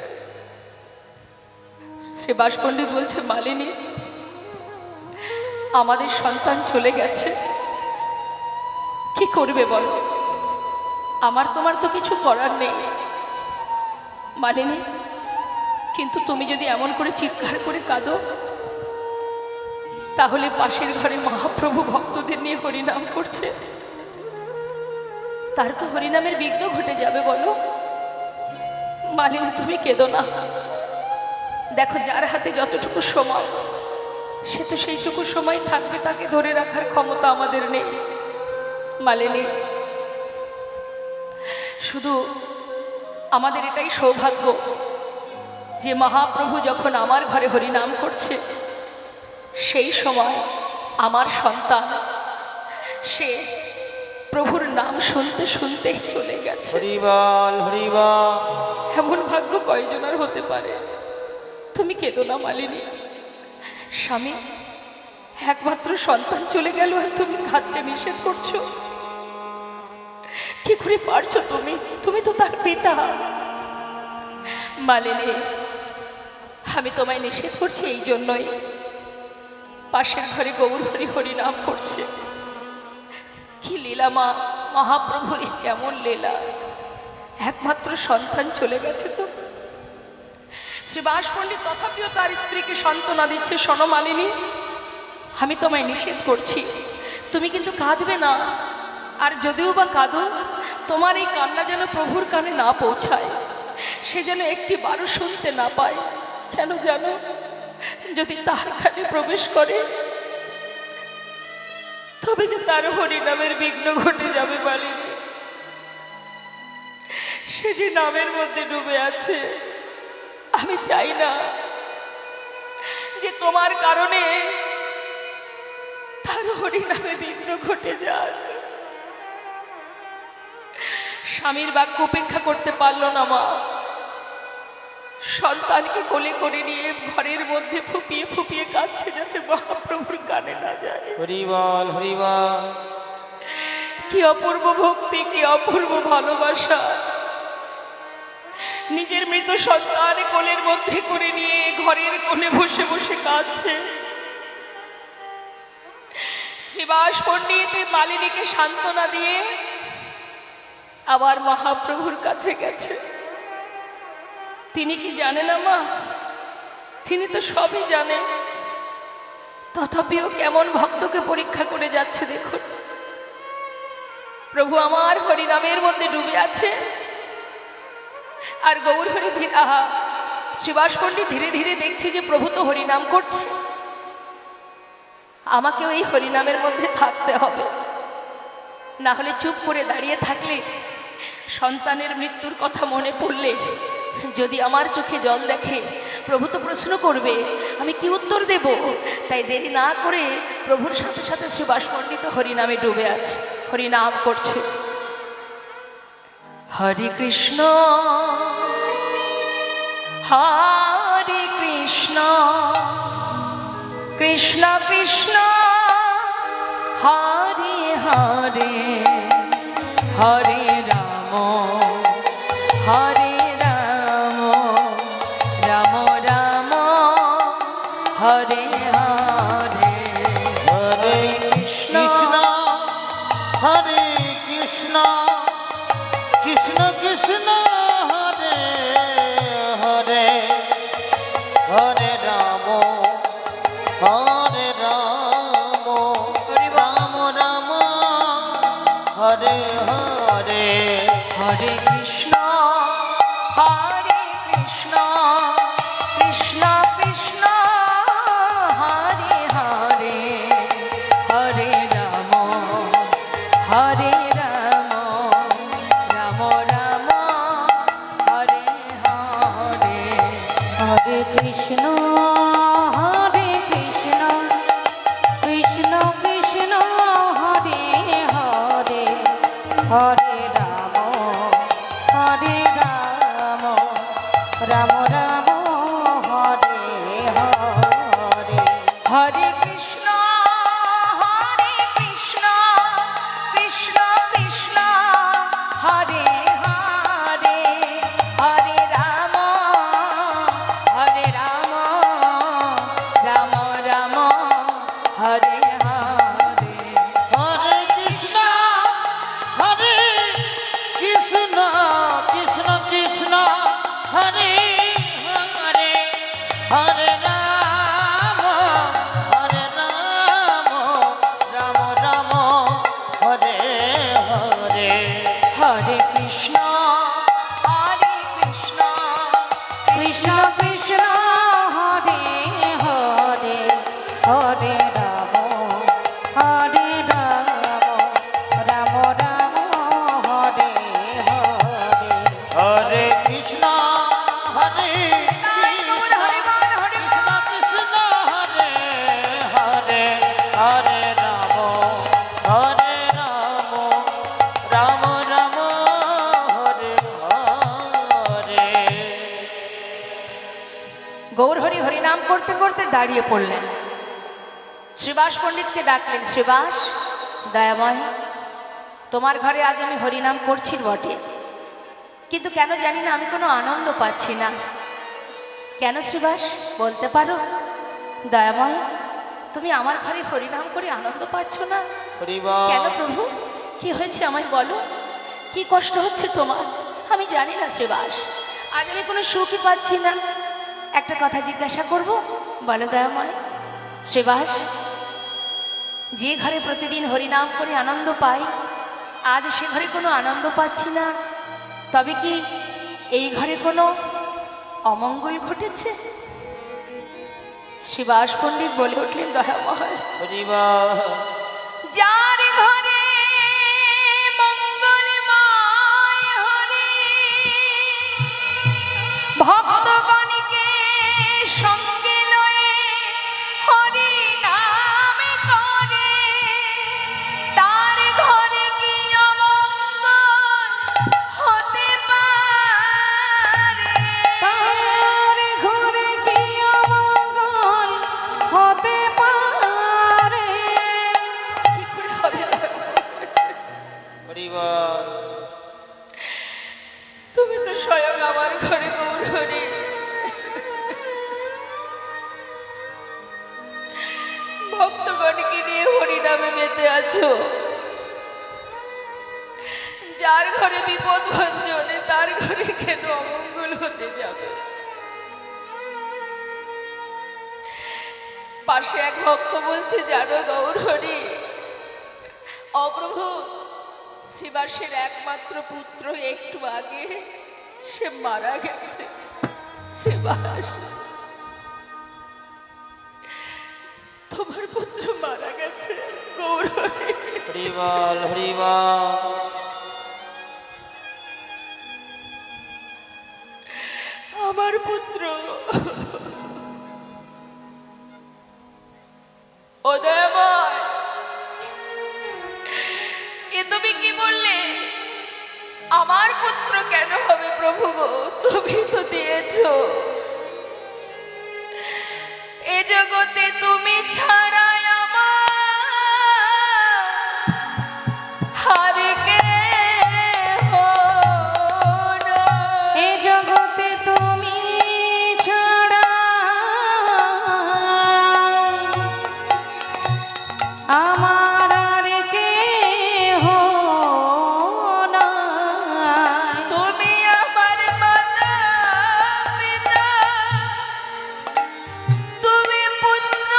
শ্রীবাস পণ্ডিত বলছে, মালিনী, আমাদের সন্তান চলে গেছে, কি করবে বলো? আমার তোমার তো কিছু করার নেই মালিনী, কিন্তু তুমি যদি এমন করে চিৎকার করে কাঁদো, তাহলে পাশের ঘরে মহাপ্রভু ভক্তদের নিয়ে হরিনাম করছে, তার তো হরিনামের বিঘ্ন ঘটে যাবে। বলো মালিনী, তুমি কেঁদো না। দেখো, যার হাতে যতটুকু সময়, সে তো সেইটুকু সময় থাকবে, তাকে ধরে রাখার ক্ষমতা আমাদের নেই মালিনী। শুধু আমাদের এটাই সৌভাগ্য যে মহাপ্রভু যখন আমার ঘরে হরিনাম করছে, সেই সময় আমার সন্তান সে প্রভুর নাম শুনতে শুনতেই চলে গেছে। হরিবল হরিবল। এমন ভাগ্য কয়জনের হতে পারে? তুমি কেঁদো না মালিনী। স্বামী, একমাত্র সন্তান চলে গেল আর তুমি কাঁদতে নিষেধ করছো? কি করে পারছো তুমি? তুমি তো তার পিতা। মালিনী, আমি তোমায় নিষেধ করছি এই জন্যই, পাশের ঘরে গৌর হরি হরি নাম করছে। কি লীলা মা, মহাপ্রভুর কেমন লীলা! একমাত্র সন্তান চলে গেছে তো। শ্রীবাস পণ্ডিত তথাপিও তার স্ত্রীকে সান্ত্বনা দিচ্ছে, শোনো মালিনী, আমি তোমায় নিষেধ করছি, তুমি কিন্তু কাঁদবে না। আর যদিও বা কাঁদো, তোমার এই কান্না যেন প্রভুর কানে না পৌঁছায়, সে যেন একটি বারও শুনতে না পায়। কেন জানো? যদি তার কানে প্রবেশ করে, তবে যে তার হরিনামের বিঘ্ন ঘটে যাবে মালিনী। সে যে নামের মধ্যে ডুবে আছে, আমি চাই না যে তোমার কারণে তার হরিনামে বিঘ্ন ঘটে যাক। স্বামীর বাক্য উপেক্ষা করতে পারল না মা, সন্তানকে কোলে করে নিয়ে ঘরের মধ্যে ফুপিয়ে ফুপিয়ে কাঁদছে, যাতে মহাপ্রভুর কানে না যায়। হরিবল হরিবল। কি অপূর্ব ভক্তি, কি অপূর্ব ভালোবাসা! নিজের মৃত সন্তান কোলের মধ্যে করে নিয়ে ঘরের কোণে বসে বসে কাঁদছে। শ্রীবাস পণ্ডিত মালিনীকে সান্ত্বনা দিয়ে আবার মহাপ্রভুর কাছে গেছে। তিনি কি জানেন না মা? তিনি তো সবই জানেন, তথাপিও কেমন ভক্তকে পরীক্ষা করে যাচ্ছে দেখুন। প্রভু আমার হরিনামের মধ্যে ডুবে আছে, আর গৌর হরি শ্রীবাস পণ্ডিত ধীরে ধীরে দেখছে যে প্রভু তো হরিনাম করছে, আমাকেও এই হরিনামের মধ্যে থাকতে হবে, না হলে চুপ করে দাঁড়িয়ে থাকলে, সন্তানের মৃত্যুর কথা মনে পড়লে যদি আমার চোখে জল দেখে, প্রভু তো প্রশ্ন করবে, আমি কি উত্তর দেব? তাই দেরি না করে প্রভুর সাথে সাথে শ্রীবাস পণ্ডিত হরিনামে ডুবে আছে, হরিনাম করছে। হরে কৃষ্ণ হরে কৃষ্ণ কৃষ্ণ কৃষ্ণ হরে হরে হরে রাম হরে রাম রাম রাম হরে হরে। হরে কৃষ্ণ হরে কৃষ্ণ কৃষ্ণ কৃষ্ণ হরে হরে হরে হরে হরে কৃষ্ণ কৃষ্ণ কৃষ্ণ হরে হরে হরে রাম রাম রাম হরে হরে হরে কৃষ্ণ কৃষ্ণ কৃষ্ণ হরে হরে হরে রাম রাম রাম হরে হরে হরে কৃষ্ণ কৃষ্ণ কৃষ্ণ হরে হরে হরে রাম রাম রাম হরে হরে হরে কৃষ্ণ কৃষ্ণ কৃষ্ণ হরে হরে হরে রাম রাম রাম হরে হরে হরে কৃষ্ণ কৃষ্ণ কৃষ্ণ কৃষ্ণ হরে হরে হরে রাম রাম রাম হরে হরে হরে কৃষ্ণ হরে কৃষ্ণ কৃষ্ণ হরে হরে হরে রাম রাম রাম হরে হরে গৌর হরি হরিনাম করতে করতে দাঁড়িয়ে পড়লেন। শ্রীবাস পণ্ডিতকে ডাকলেন, শ্রীবাস দয়াময়, তোমার ঘরে আজ আমি হরিনাম করছি বটে, কিন্তু কেন জানি না আমি কোনো আনন্দ পাচ্ছি না। কেন শ্রীবাস বলতে পারো? দয়াময়, তুমি আমার ঘরে হরিনাম করে আনন্দ পাচ্ছ না হরিবল কেন প্রভু? কি হয়েছে আমায় বলো, কি কষ্ট হচ্ছে তোমার? আমি জানি না শ্রীবাস, আজ আমি কোনো সুখই পাচ্ছি না। একটা কথা জিজ্ঞাসা করব, বলো দয়াময়। শ্রীবাস, যে ঘরে প্রতিদিন হরিনাম করে আনন্দ পাই, আজ সে ঘরে কোনো আনন্দ পাচ্ছি না, তবে কি এই ঘরে কোনো অমঙ্গল ঘটেছে? শ্রীবাস পণ্ডিত বলে উঠলেন, দয়াময়, হরিবল যার ঘরে মঙ্গলময় হরি ভক্তগণকে সঙ্গে লয়ে হরি নাম করে, তার ঘরে কি অমঙ্গল হতে পারে? তার ঘরে কি অমঙ্গল হতে পারে? কি করে হবে? হরিবল তুমি তো স্বয়ং আমার ঘরে গৌর হরি, ভক্তগণকে নিয়ে হরিনামে মেতে আছো। যার ঘরে বিপদ ভঞ্জনে তার ঘরে কেন অমঙ্গল হতে যাবে? পাশে এক ভক্ত বলছে, জানো গৌর হরি, অপ্রভু শ্রীবাসের একমাত্র পুত্র একটু আগে সে মারা গেছে। শ্রীবাস, তোমার পুত্র মারা গেছে গৌর হরি। হরিবল হরিবল আমার পুত্র উদয়ময়, এ তুমি কি বললে? আমার পুত্র কেন হবে প্রভু গো? তুমি তো দিয়েছো। এ জগতে তুমি ছাড়া আমার হার কেহ নাই। এ জগতে তুমি ছাড়া আমার আর কেহ নাই। তুমি আমার মাতা পিতা, তুমি পুত্র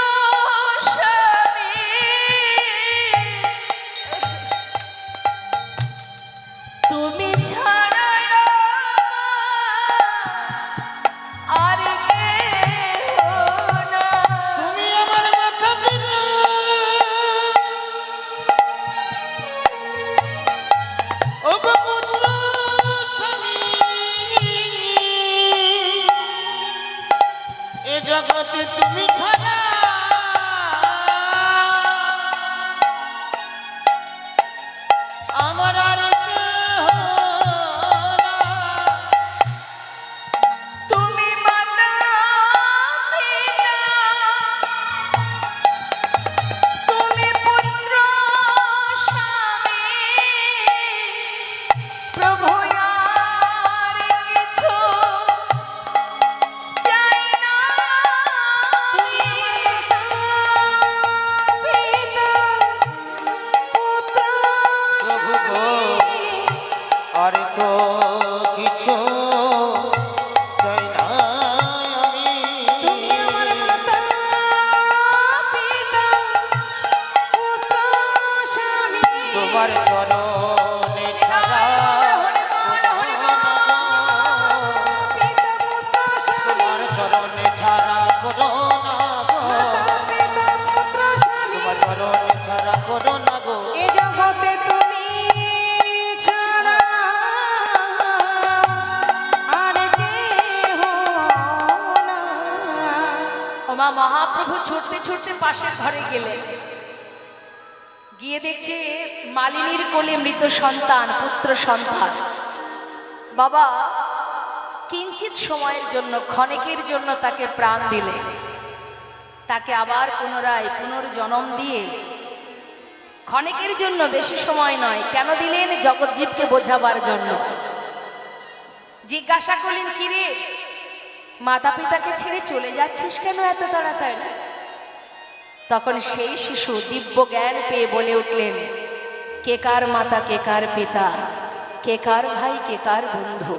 গো আর তো কিছু চাই না আমি। তুমি আমার মাতা পিতা পুত্র স্বামী তোমার চরণে ছাড়া পিতা পুত্র স্বামী তোমার চরণে ছাড়া করো না গো, পিতা পুত্র স্বামী তোমার চরণে ছাড়া করো না গো। এ জগতে তুমি ছাড়া আর কেহ না। ওমা মহাপ্রভু ছুটতে ছুটতে পাশের ঘরে গেলেন, গিয়ে দেখছে মালিনীর কোলে মৃত সন্তান, পুত্র সন্তান। বাবা কিঞ্চিত সময়ের জন্য, ক্ষণিকের জন্য তাকে প্রাণ দিলে, তাকে আবার পুনরায় পুনর্জন্ম দিয়ে ক্ষণিকের জন্য, বেশি সময় নয়, কেন দিলেন? জগৎজীবকে বোঝাবার জন্য। জিজ্ঞাসা করলেন, কিরে মাতা পিতাকে ছেড়ে চলে যাচ্ছিস কেন এত তাড়াতাড়ি? তখন সেই শিশু দিব্য জ্ঞান পেয়ে বলে উঠলেন, কে কার মাতা, কে কার পিতা, কে কার ভাই, কে কার বন্ধু?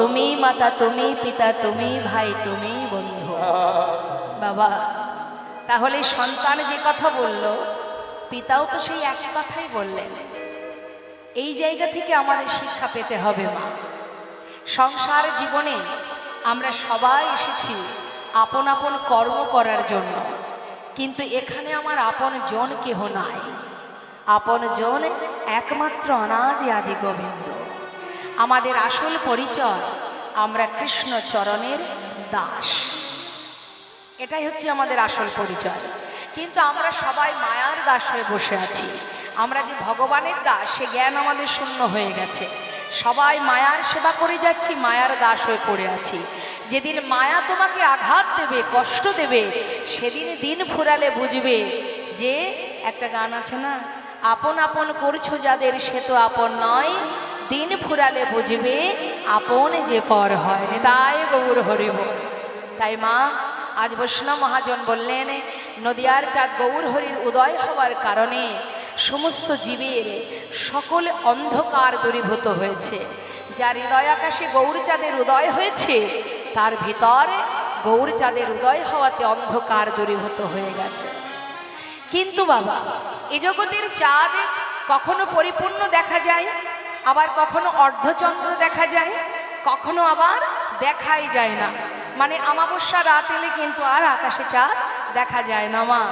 তুমি মাতা, তুমি পিতা, তুমি ভাই, তুমি বন্ধু। বাবা তাহলে সন্তান যে কথা বলল, পিতাও তো সেই একই কথাই বললেন। এই জায়গা থেকে আমাদের শিক্ষা পেতে হবে মা। সংসার জীবনে আমরা সবাই এসেছি আপন আপন কর্ম করার জন্য, কিন্তু এখানে আমার আপন জন কেহ নাই। আপন জন একমাত্র অনাদি আদি গোবিন্দ। আমাদের আসল পরিচয়, আমরা কৃষ্ণ চরণের দাস। এটাই হচ্ছে আমাদের আসল পরিচয়। কিন্তু আমরা সবাই মায়ার দাস হয়ে বসে আছি। আমরা যে ভগবানের দাস, সে জ্ঞান আমাদের শূন্য হয়ে গেছে। সবাই মায়ার সেবা করে যাচ্ছি, মায়ার দাস হয়ে পড়ে আছি। যেদিন মায়া তোমাকে আঘাত দেবে, কষ্ট দেবে, সেদিন দিন ফুরালে বুঝবে যে, একটা গান আছে না, আপন আপন করছো যাদের সে তো আপন নয়, দিন ফুরালে বুঝবে আপন যে পর হয়। তাই গৌর হরিব। তাই মা আজ বৈষ্ণব মহাজন বললেন, নদিয়ার চাঁদ গৌর হরির উদয় হওয়ার কারণে সমস্ত জীবের সকল অন্ধকার দূরীভূত হয়েছে। যার হৃদয় আকাশে গৌরচাঁদের উদয় হয়েছে, তার ভিতরে গৌরচাঁদের উদয় হওয়াতে অন্ধকার দূরীভূত হয়ে গেছে। কিন্তু বাবা এ জগতের চাঁদ কখনো পরিপূর্ণ দেখা যায়, আবার কখনো অর্ধচন্দ্র দেখা যায়, কখনো আবার দেখাই যায় না। মানে অমাবস্যা রাত এলে কিন্তু আর আকাশে চাঁদ দেখা যায় না মা।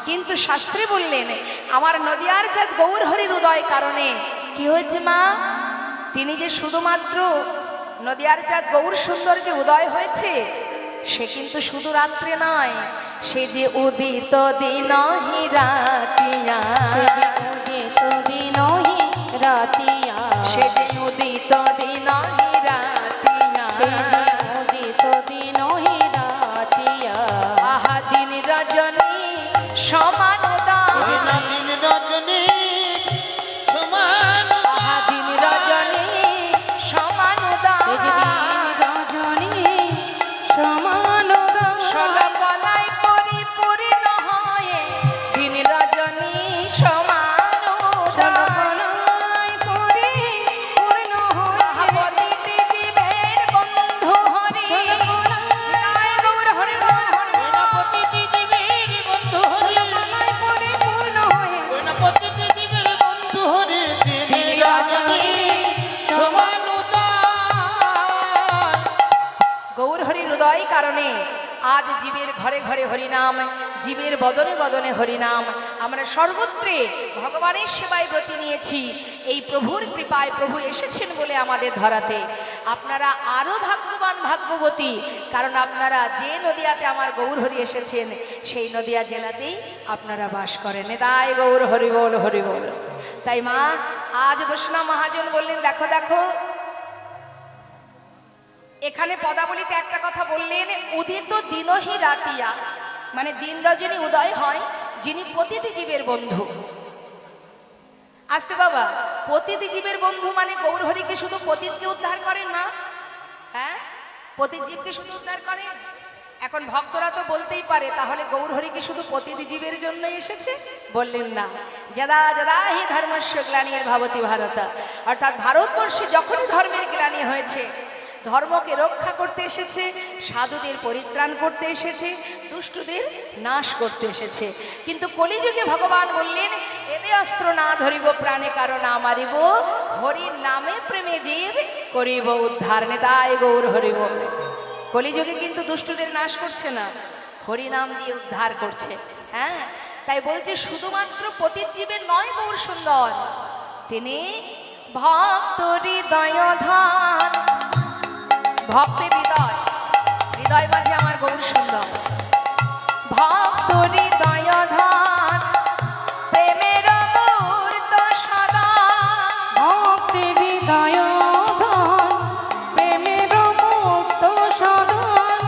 কিন্তু শাস্ত্রে বললেন, আমার নদিয়ার চাঁদ গৌর হরির উদয় কারণে কি হয়েছে মা? তিনি যে শুধুমাত্র নদিয়ার চাঁদ গৌর সুন্দর যে উদয় হয়েছে, সে কিন্তু শুধু রাত্রে নয়, সে যে উদিত দিন রাতিয়া, সে যে উদিত দিন রাতিয়া, সে যে উদিত দিন রাতিয়া, সে যে উদিত দিন রাতিয়া, আহা দিন রজনী সমান দিন দিন রজনী সমান আহা দিন রজনী সমান সে যে দিন রজনী সমান সলকলাই পরিপূর্ণ হয়ে দিন রজনী সমান সলকলায় পরিপূর্ণ হয়ে প্রতিটি জীবের বন্ধু হরি। জয় গৌর হরি বল হরি বল। প্রতিটি জীবের বন্ধু হরি, সলকলায় পরিপূর্ণ হয়ে প্রতিটি জীবের বন্ধু হরি, দিন রজনী সমান উদয়। গৌর হরির হৃদয় কারণে আজ জীবের ঘরে ঘরে হরিনাম, জীবের বদনে বদনে হরিনাম। আমরা সর্বত্রে ভগবানের সেবায় ব্রতী নিয়েছি। এই প্রভুর কৃপায় প্রভু এসেছেন বলে আমাদের ধরাতে। আপনারা আরো ভাগ্যবান ভাগ্যবতী, কারণ আপনারা যে নদিয়াতে আমার গৌর হরি এসেছেন, সেই নদিয়া জেলাতেই আপনারা বাস করেন। তাই গৌর হরি বল হরি বল। তাই মা আজ বৈষ্ণব মহাজন বললেন, দেখো দেখো, এখানে পদাবলিতে একটা কথা বললেন, উদিত দিনহি রাতিয়া, মানে দিন রজনী উদয় হয় যিনি প্রতিটি জীবের বন্ধু। আসতে বাবা, প্রতিটি জীবের বন্ধু মানে গৌর হরিকে শুধু পতিতকে উদ্ধার করেন না? হ্যাঁ, পতিত জীবকে শুধু উদ্ধার করেন? এখন ভক্তরা তো বলতেই পারে, তাহলে গৌরহরি কি শুধু পতিত জীবের জন্য এসেছে? বললেন না। যদা যদা হি ধর্মস্য গ্লানির ভবতি ভারত, অর্থাৎ ভারতবর্ষে যখনই ধর্মের গ্লানি হয়েছে, ধর্মকে রক্ষা করতে এসেছে, সাধুদের পরিত্রাণ করতে এসেছে, দুষ্টদের নাশ করতে এসেছে। কিন্তু কলিযুগে ভগবান বললেন, এবে অস্ত্র না ধরিব প্রাণে কারণ আমারিব, হরির নামে প্রেমে জীব করিব উদ্ধার, নেতায় গৌর হরিব। কলিযুগে কিন্তু দুষ্টদের নাশ করছে না, হরি নাম দিয়ে উদ্ধার করছে। হ্যাঁ, তাই বলছে শুধুমাত্র পতিত জীবের নয় গৌর সুন্দর, তিনি ভক্ত হৃদয় ধান। ভক্তের হৃদয়, হৃদয় মাঝে আমার গৌর সুন্দর। ভক্ত হৃদয় ধান, প্রেমের মূর্ত সদা। ভক্তের হৃদয় ধন, প্রেমের মুক্ত সদন।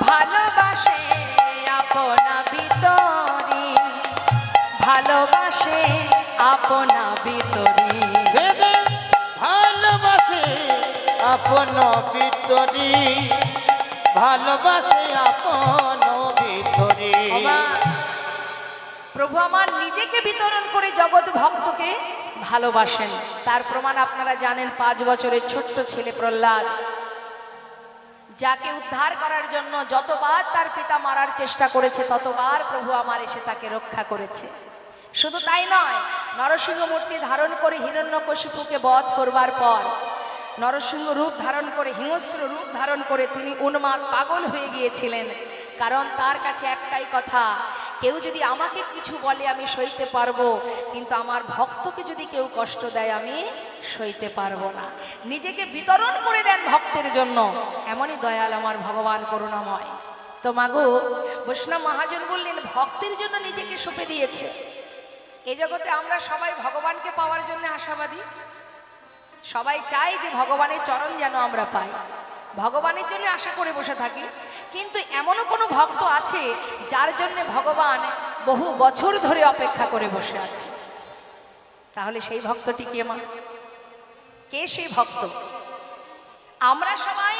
ভালোবাসে আপনা ভিতরি, ভালোবাসে আপনা ভিতরি। সেদে ভালোবাসে আপন ভিতরি, ভালোবাসে আপন ভিতরি। বাবা, প্রভু আমার নিজেকে বিতরণ করে জগৎ ভক্তকে ভালোবাসেন। তার প্রমাণ আপনারা জানেন, 5 বছরের ছোট্ট ছেলে প্রহ্লাদ, যাকে উদ্ধার করার জন্য যতবার তার পিতা মারার চেষ্টা করেছে, ততবার প্রভু আমার এসে তাকে রক্ষা করেছে। শুধু তাই নয়, নরসিংহ মূর্তি ধারণ করে হিরণ্যকশিপুকে বধ করবার পর, নরসিংহ রূপ ধারণ করে, হিংস্র রূপ ধারণ করে তিনি উন্মাদ পাগল হয়ে গিয়েছিলেন। কারণ তার কাছে একটাই কথা, কেউ যদি আমাকে কিছু বলে আমি সইতে পারবো, কিন্তু আমার ভক্তকে যদি কেউ কষ্ট দেয় আমি সইতে পারবো না। নিজেকে বিতরণ করে দেন ভক্তের জন্য, এমনই দয়াল আমার ভগবান করুণাময়। তো মাগো, বৈষ্ণব মহাজন বললেন ভক্তের জন্য নিজেকে সঁপে দিয়েছে। এই জগতে আমরা সবাই ভগবানকে পাওয়ার জন্য আশাবাদী, সবাই চাই যে ভগবানের চরণ যেন আমরা পাই, ভগবানের জন্য আশা করে বসে থাকি। কিন্তু এমনও কোনো ভক্ত আছে যার জন্য ভগবান বহু বছর ধরে অপেক্ষা করে বসে আছে। তাহলে সেই ভক্তটি কে মা? কে সেই ভক্ত? আমরা সবাই,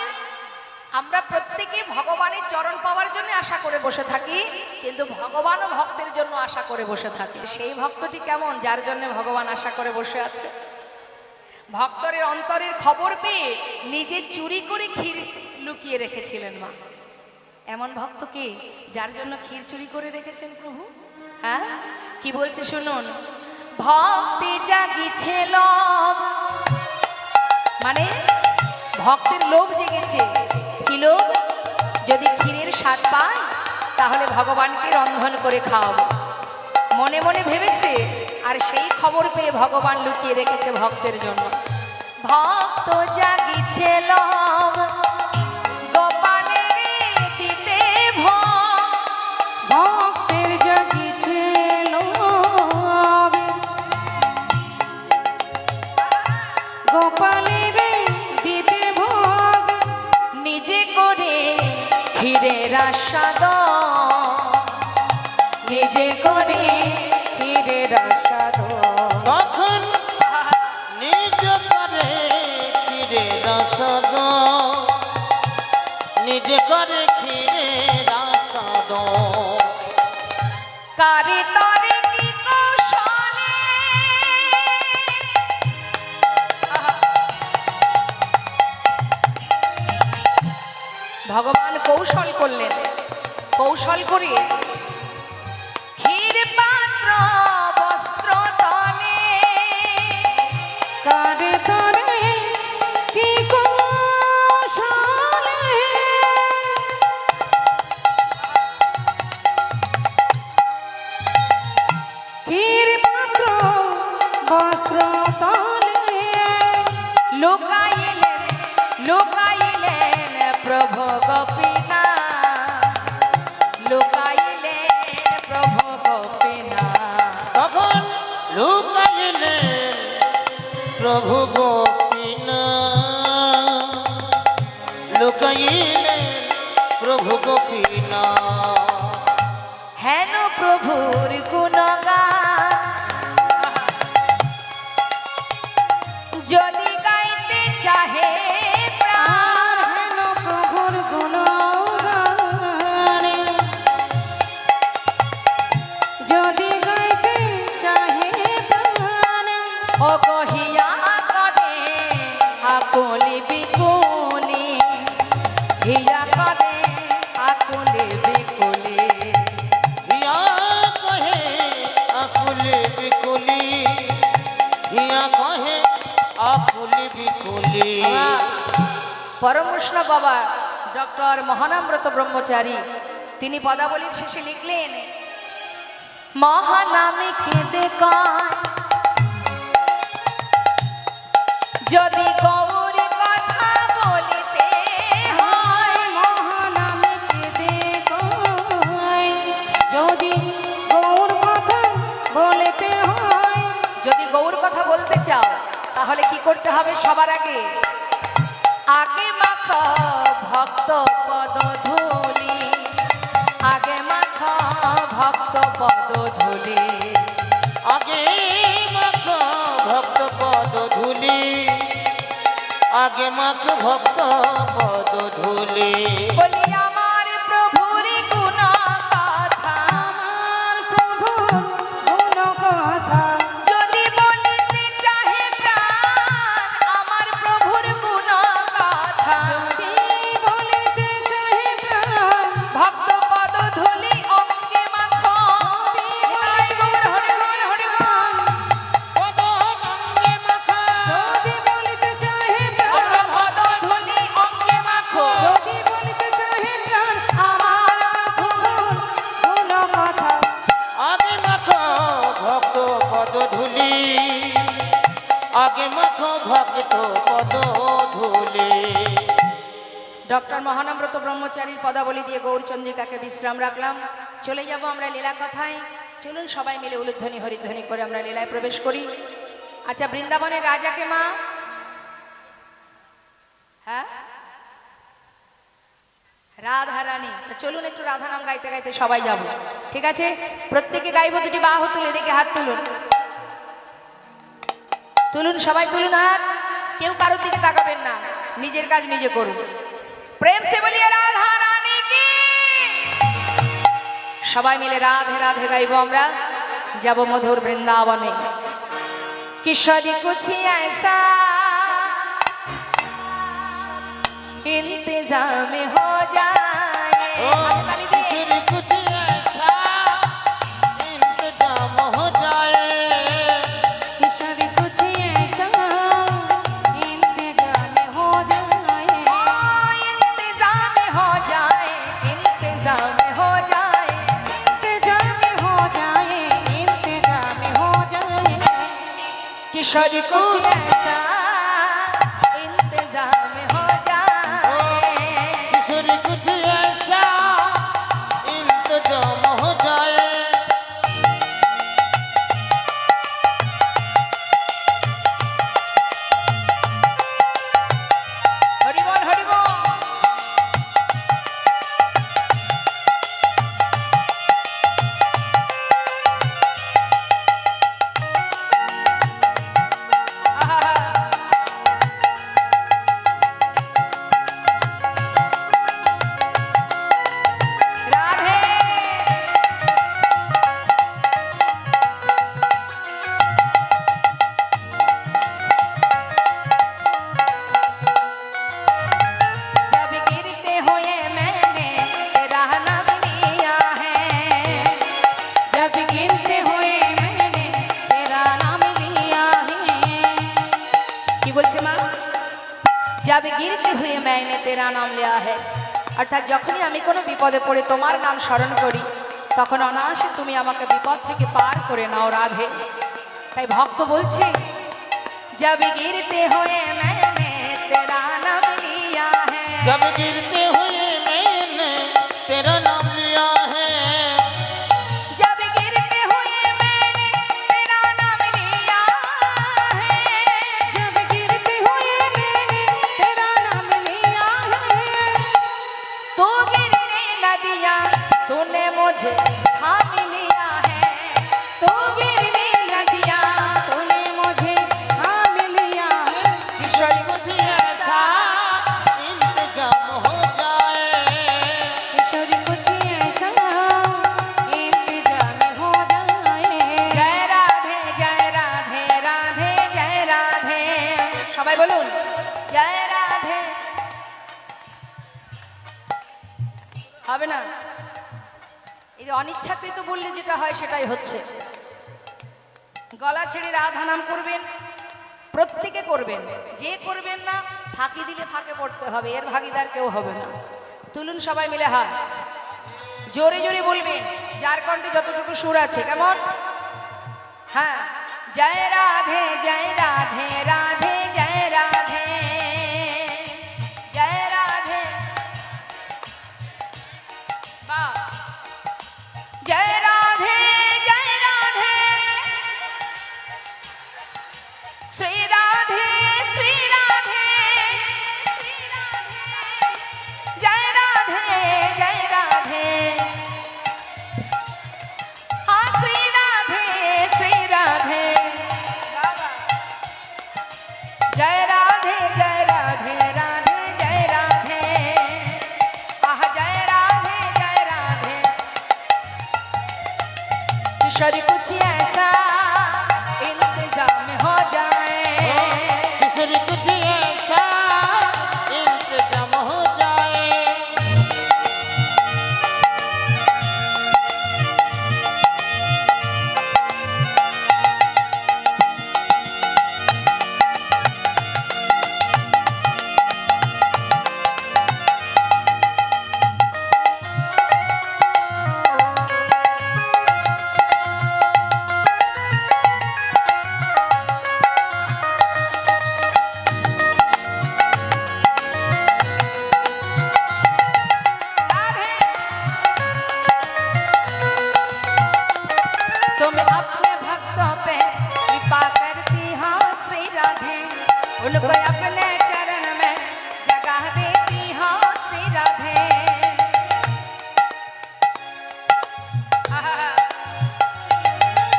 আমরা প্রত্যেকে ভগবানের চরণ পাওয়ার জন্য আশা করে বসে থাকি, কিন্তু ভগবানও ভক্তের জন্য আশা করে বসে থাকে। সেই ভক্তটি কেমন যার জন্য ভগবান আশা করে বসে আছে? ভক্তরের অন্তরের খবর পেয়ে নিজে চুরি করে ক্ষীর লুকিয়ে রেখেছিলেন মা। এমন ভক্ত কে যার জন্য ক্ষীর চুরি করে রেখেছেন প্রভু? হ্যাঁ, কি বলছে শুনুন। ভক্তি জাগিছে লোভ, মানে ভক্তের লোভ জেগেছে। কি লোভ? যদি ক্ষীরের স্বাদ পায় তাহলে ভগবানকে রন্ধন করে খাওয়াবো, মনে মনে ভেবেছে। আর সেই খবর পেয়ে ভগবান লুকিয়ে রেখেছে ভক্তের জন্য। ভক্ত জাগিছে লোভ, গোপালের দিতে ভোগ। ভক্তের জাগিছে লোভ, গোপালের দিতে ভোগ। নিজে করে ক্ষীরের আস্বাদ, নিজে করে ক্ষীরের আস্বাদ। তখন নিজ করে ক্ষীরে রসদ, নিজে করে ক্ষীরে রসদ। কারে তরে কি কৌশলে, ভগবান কৌশল করলেন। কৌশল করে ক্ষীর পাত্র বস্ত্র তলে, কারে তরে কি কৌশলে, ক্ষীর পাত্র বস্ত্র তলে। লুকাইলেন লুকাইলেন প্রভু গোপীনা, লুকাইলেন প্রভু গোপীনা। তখন লুকাইলেন প্রভু গোপীনাথ, লুকাইলেন প্রভু গোপীনাথ। হেন প্রভুর গুণগান যদি গাইতে চাহে প্রাণ, আর হেন প্রভুর গুণগান কহিয়া করে আকুলি বিকুলি, হিয়া করে আকুলি বিকুলি। হিয়া কহে আকুলি বিকুলি, হিয়া কহে আকুলি বিকুলি। পরম বৈষ্ণব বাবা ডক্টর মহানামব্রত ব্রহ্মচারী তিনি পদাবলীর শেষে লিখলেন, মহানামে কেঁদে কয় যদি গৌর কথা বলিতে হয়, মহানামে কেঁদে কয় যদি গৌর কথা বলতে হয়। যদি গৌর কথা বলতে চাও তাহলে কি করতে হবে? সবার আগে আগে মাখো ভক্ত পদ ধুলি, আগে মাখো ভক্ত পদ ধুলি। আগে মাখ ভক্ত পদ ধুলি, আগে মাখ ভক্ত পদ ধুলি। বলি আমার প্রভুর গুণ কথা, আমার প্রভুর গুণ কথা যদি বলিতে চাহে প্রাণ, আমার প্রভুর গুণ কথা। যদি বলিতে চাহে প্রাণ, ভক্ত পদ ধুলি অঙ্গে মাখো। নিতাই গৌর হরি হরি হরি বল। পদ অঙ্গে মাখা, যদি বলিতে চাহে প্রাণ, অঙ্গ পদ ধুলি অঙ্গে মাখো। যদি বলিতে চাহে প্রাণ, আমার প্রভুর গুণ কথা আগে মাখো ভক্ত পদ ধুলি, আগে মাখো ভক্ত পদ ধুলি। ডক্টর মহানামব্রত ব্রহ্মচারীর পদাবলী দিয়ে গৌরচন্দ্রিকাকে বিশ্রাম রাখলাম। চলে যাব আমরা লীলা কথায়। চলুন সবাই মিলে উলুধ্বনি হরিধ্বনি করে আমরা লীলায় প্রবেশ করি। আচ্ছা, বৃন্দাবনের রাজাকে মা, হ্যাঁ রাধা রানী, তা চলুন একটু রাধা নাম গাইতে গাইতে সবাই যাব, ঠিক আছে? প্রত্যেকে গাইব, দুটি বাহু তুলে, দেখে হাত তুলুন, তুলুন সবাই তুলুন হাত। কেউ কারোর দিকে তাকাবেন না, নিজের কাজ নিজে করুন। প্রেম সে বলিয়ে রাধা রানী কি। সবাই মিলে রাধে রাধে গাইব আমরা, যাব মধুর বৃন্দাবনে। কিশোরী কুछ ऐसा इंतजाम हो जाए। ताली दे। किसी कुछ ऐसा इंतजाम हो जाए, किशोरी कुछ ऐसा इंतजाम हो जाए। इंतजाम हो जाए, इंतजाम हो जाए। इंतजाम हो जाए, इंतजाम हो जाए। किशोरी कुछ ऐसा इंतजाम हो जाए। किसी कुछ ऐसा इंतजाम हो जाए। हरि बोल हरि बोल। राधे। जब गिरते हुए मैंने तेरा नाम लिया है, जब गिरते हुए मैंने तेरा नाम लिया है। কি বলছে মা? जब गिरते हुए मैंने तेरा नाम लिया है, অর্থাৎ যখনই আমি কোনো বিপদে পড়ে তোমার নাম স্মরণ করি তখন অনায়াসে তুমি আমাকে বিপদ থেকে পার করে নাও রাধে। তাই ভক্ত বলছে, जब गिरते हुए मैंने तेरा नाम लिया है। जब गिरते हुए मैंने तेरा नाम लिया है, जब गिरते हुए मैंने तेरा नाम लिया है। जब गिरते हुए मैंने तेरा नाम लिया है। तू गिरने न दिया, तूने मुझे थाम लिया है। तो गिरने न दिया, तूने मुझे थाम लिया है। किशोरी कुछ ऐसा इंतजाम हो সবাই বলুন জয় রাধে। হবে না, এই যে অনিচ্ছাকৃত বললে যেটা হয় সেটাই হচ্ছে। গলা ছেড়ে রাধা নাম করবেন, প্রত্যেকে করবেন, যে করবেন না ফাঁকি দিলে ফাঁকে পড়তে হবে, এর ভাগিদার কেউ হবে না। তুলুন সবাই মিলে হাত, জোরে জোরে বলবেন, যার কণ্ঠে যতটুকু সুর আছে। কেমন? হ্যাঁ, জয় রাধে জয় রাধে রাধে জয় রাধে জয় রাধে। বাহ, জয় রাধে জয় রাধে শ্রী রাধে শ্রী রাধে জয় রাধে জয় রাধে হ্যাঁ শ্রী রাধে শ্রী রাধে। জয় রাধে জয় রাধে রাধে জয় রাধে আহ জয় রাধে जय राधे। किशोर कुछ ऐसा इंतजाम हो जाए, किसी कुछ ऐसा इंतजाम हो जाए। राधे तुम अपने भक्तों पे कृपा करती हो श्री राधे, उनको अपने चरण में जगह देती हो श्री राधे।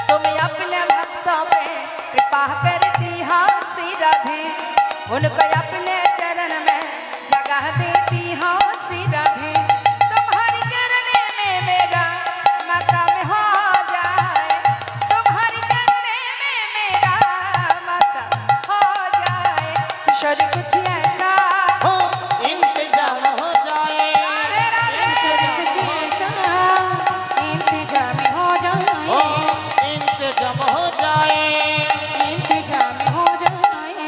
तुम अपने भक्तों पे कृपा करती हो श्री राधे, उनको अपने चरण में जगह देती हो श्री राधे। तुम्हारी चरण में मेरा मकाम हो जाए, तुम्हारी चरण में मेरा मकाम हो जाए। किशोर कुछ ऐसा हो इंतजाम हो जाए। राधे राधे कुछ ऐसा इंतजाम हो हो जाए, इंतजाम हो जाए। इंतजाम हो जाए।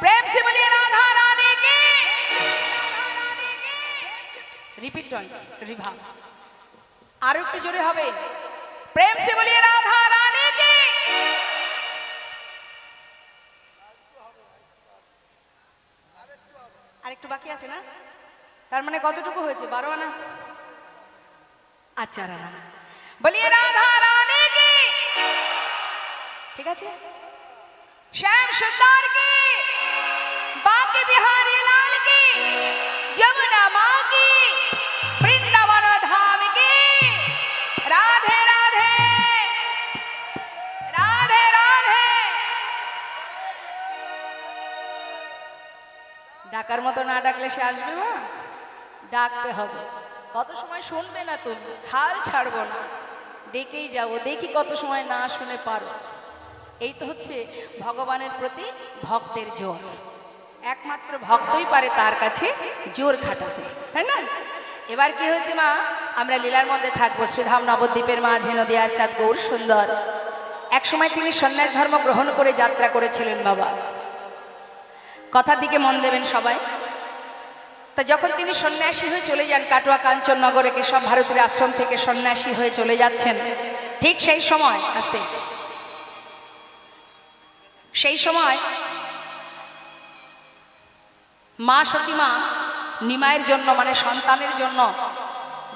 प्रेम से बोलिए राधा रानी की। रिपीट रिभा আর একটু জোরে হবে। প্রেম से बोलिए राधा रानी की। আরেকটু বাকি আছে না? তার মানে কতটুকু হয়েছে? 12 আনা। আচ্ছা রাধা बोलिए राधा रानी की। ঠিক আছে, श्याम सुंदर की, बाकी बिहारी लाल की, जमुना माँ की, वृंदावन धाम की। राधे राधे राधे राधे। ডাকার মতো না ডাকলে সে আসবে না, ডাকতে হবে। কত সময় শুনবে না তুমি, হাল ছাড়বো না, ডেকেই যাবো, দেখি কত সময় না শুনে পারো। এই তো হচ্ছে ভগবানের প্রতি ভক্তের জোর। একমাত্র ভক্তই পারে তার কাছে জোর খাটাতে, তাই না? এবার কি হয়েছে মা, আমরা লীলার মধ্যে থাকবো। শ্রীধাম নবদ্বীপের মাঝে নদীয়ার চাঁদ গৌর সুন্দর এক সময় তিনি সন্ন্যাস ধর্ম গ্রহণ করে যাত্রা করেছিলেন বাবা। কথার দিকে মন দেবেন সবাই। তা যখন তিনি সন্ন্যাসী হয়ে চলে যান কাটোয়া কাঞ্চননগরে, কেশব ভারতীর আশ্রম থেকে সন্ন্যাসী হয়ে চলে যাচ্ছেন, ঠিক সেই সময় সেই সময় মা সতীমা নিমাইয়ের জন্য মানে সন্তানের জন্য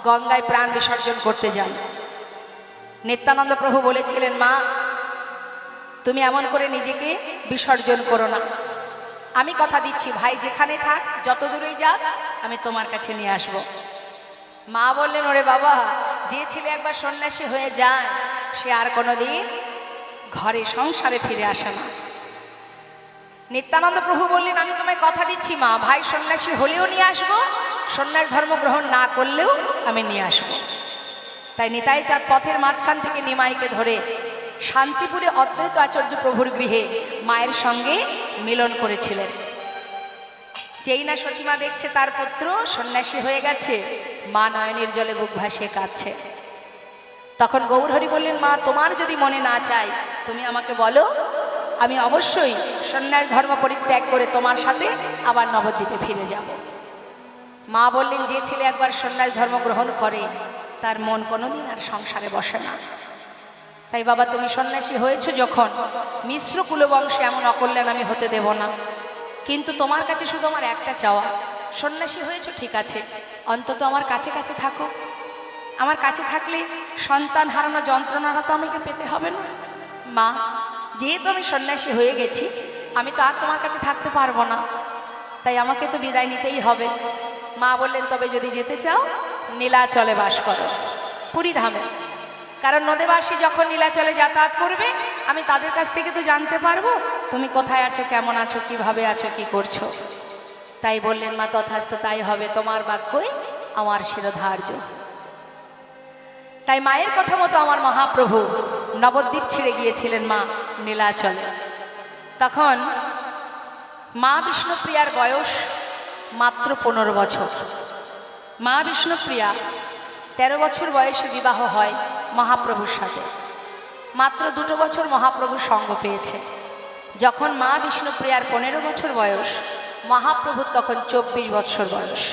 গঙ্গায় প্রাণ বিসর্জন করতে যান। নিত্যানন্দ প্রভু বলেছিলেন, মা তুমি এমন করে নিজেকে বিসর্জন করো না, আমি কথা দিচ্ছি ভাই যেখানে থাক, যত দূরেই যাক, আমি তোমার কাছে নিয়ে আসব। মা বললেন, ওরে বাবা, যে ছেলে একবার সন্ন্যাসী হয়ে যায় সে আর কোনোদিন ঘরে সংসারে ফিরে আসে না। নিত্যানন্দ প্রভু বললেন, আমি তোমায় কথা দিচ্ছি মা, ভাই সন্ন্যাসী হলেও নিয়ে আসবো, সন্ন্যাস ধর্ম গ্রহণ না করলেও আমি নিয়ে আসবো। তাই নিতাই চাঁদ পথের মাঝখান থেকে নিমাইকে ধরে শান্তিপুরে অদ্বৈত আচার্য প্রভুর গৃহে মায়ের সঙ্গে মিলন করেছিলেন। যেই না সচিমা দেখছে তার পুত্র সন্ন্যাসী হয়ে গেছে, মা নয়নের জলে বুক ভাসিয়ে কাঁদছে। তখন গৌরহরি বললেন, মা তোমার যদি মনে না চায় তুমি আমাকে বলো, আমি অবশ্যই সন্ন্যাস ধর্ম পরিত্যাগ করে তোমার সাথে আবার নবদ্বীপে ফিরে যাব। মা বললেন, যে ছেলে একবার সন্ন্যাস ধর্ম গ্রহণ করে তার মন কোনোদিন আর সংসারে বসে না। তাই বাবা তুমি সন্ন্যাসী হয়েছো যখন, মিশ্র কুলবংশে এমন অকল্যাণ আমি হতে দেব না। কিন্তু তোমার কাছে শুধু আমার একটা চাওয়া, সন্ন্যাসী হয়েছো ঠিক আছে, অন্তত আমার কাছে কাছে থাকো। আমার কাছে থাকলে সন্তান হারানো যন্ত্রণাটা তো আমাকে পেতে হবে না। মা যেহেতু আমি সন্ন্যাসী হয়ে গেছি, আমি তো আর তোমার কাছে থাকতে পারবো না, তাই আমাকে তো বিদায় নিতেই হবে। মা বললেন, তবে যদি যেতে চাও নীলাচলে বাস করো, পুরীধামে। কারণ নদীবাসী যখন নীলাচলে যাতায়াত করবে আমি তাদের কাছ থেকে তো জানতে পারবো তুমি কোথায় আছো, কেমন আছো, কিভাবে আছো, কি করছো। তাই বললেন, মা তথাস্তু তাই হবে, তোমার বাক্যই আমার শিরোধার্য। তাই মায়ের কথা মতো আমার মহাপ্রভু নবদ্বীপ ছেড়ে গিয়েছিলেন মা নীলাচলে। তখন মা বিষ্ণুপ্রিয়ার বয়স মাত্র 15 বছর। মা বিষ্ণুপ্রিয়া 13 বছর বয়সে বিবাহ হয় মহাপ্রভুর সাথে। মাত্র 2 বছর মহাপ্রভু সঙ্গ পেয়েছে। যখন মা বিষ্ণুপ্রিয়ার 15 বছর বয়স, মহাপ্রভুর তখন 24 বছর বয়স।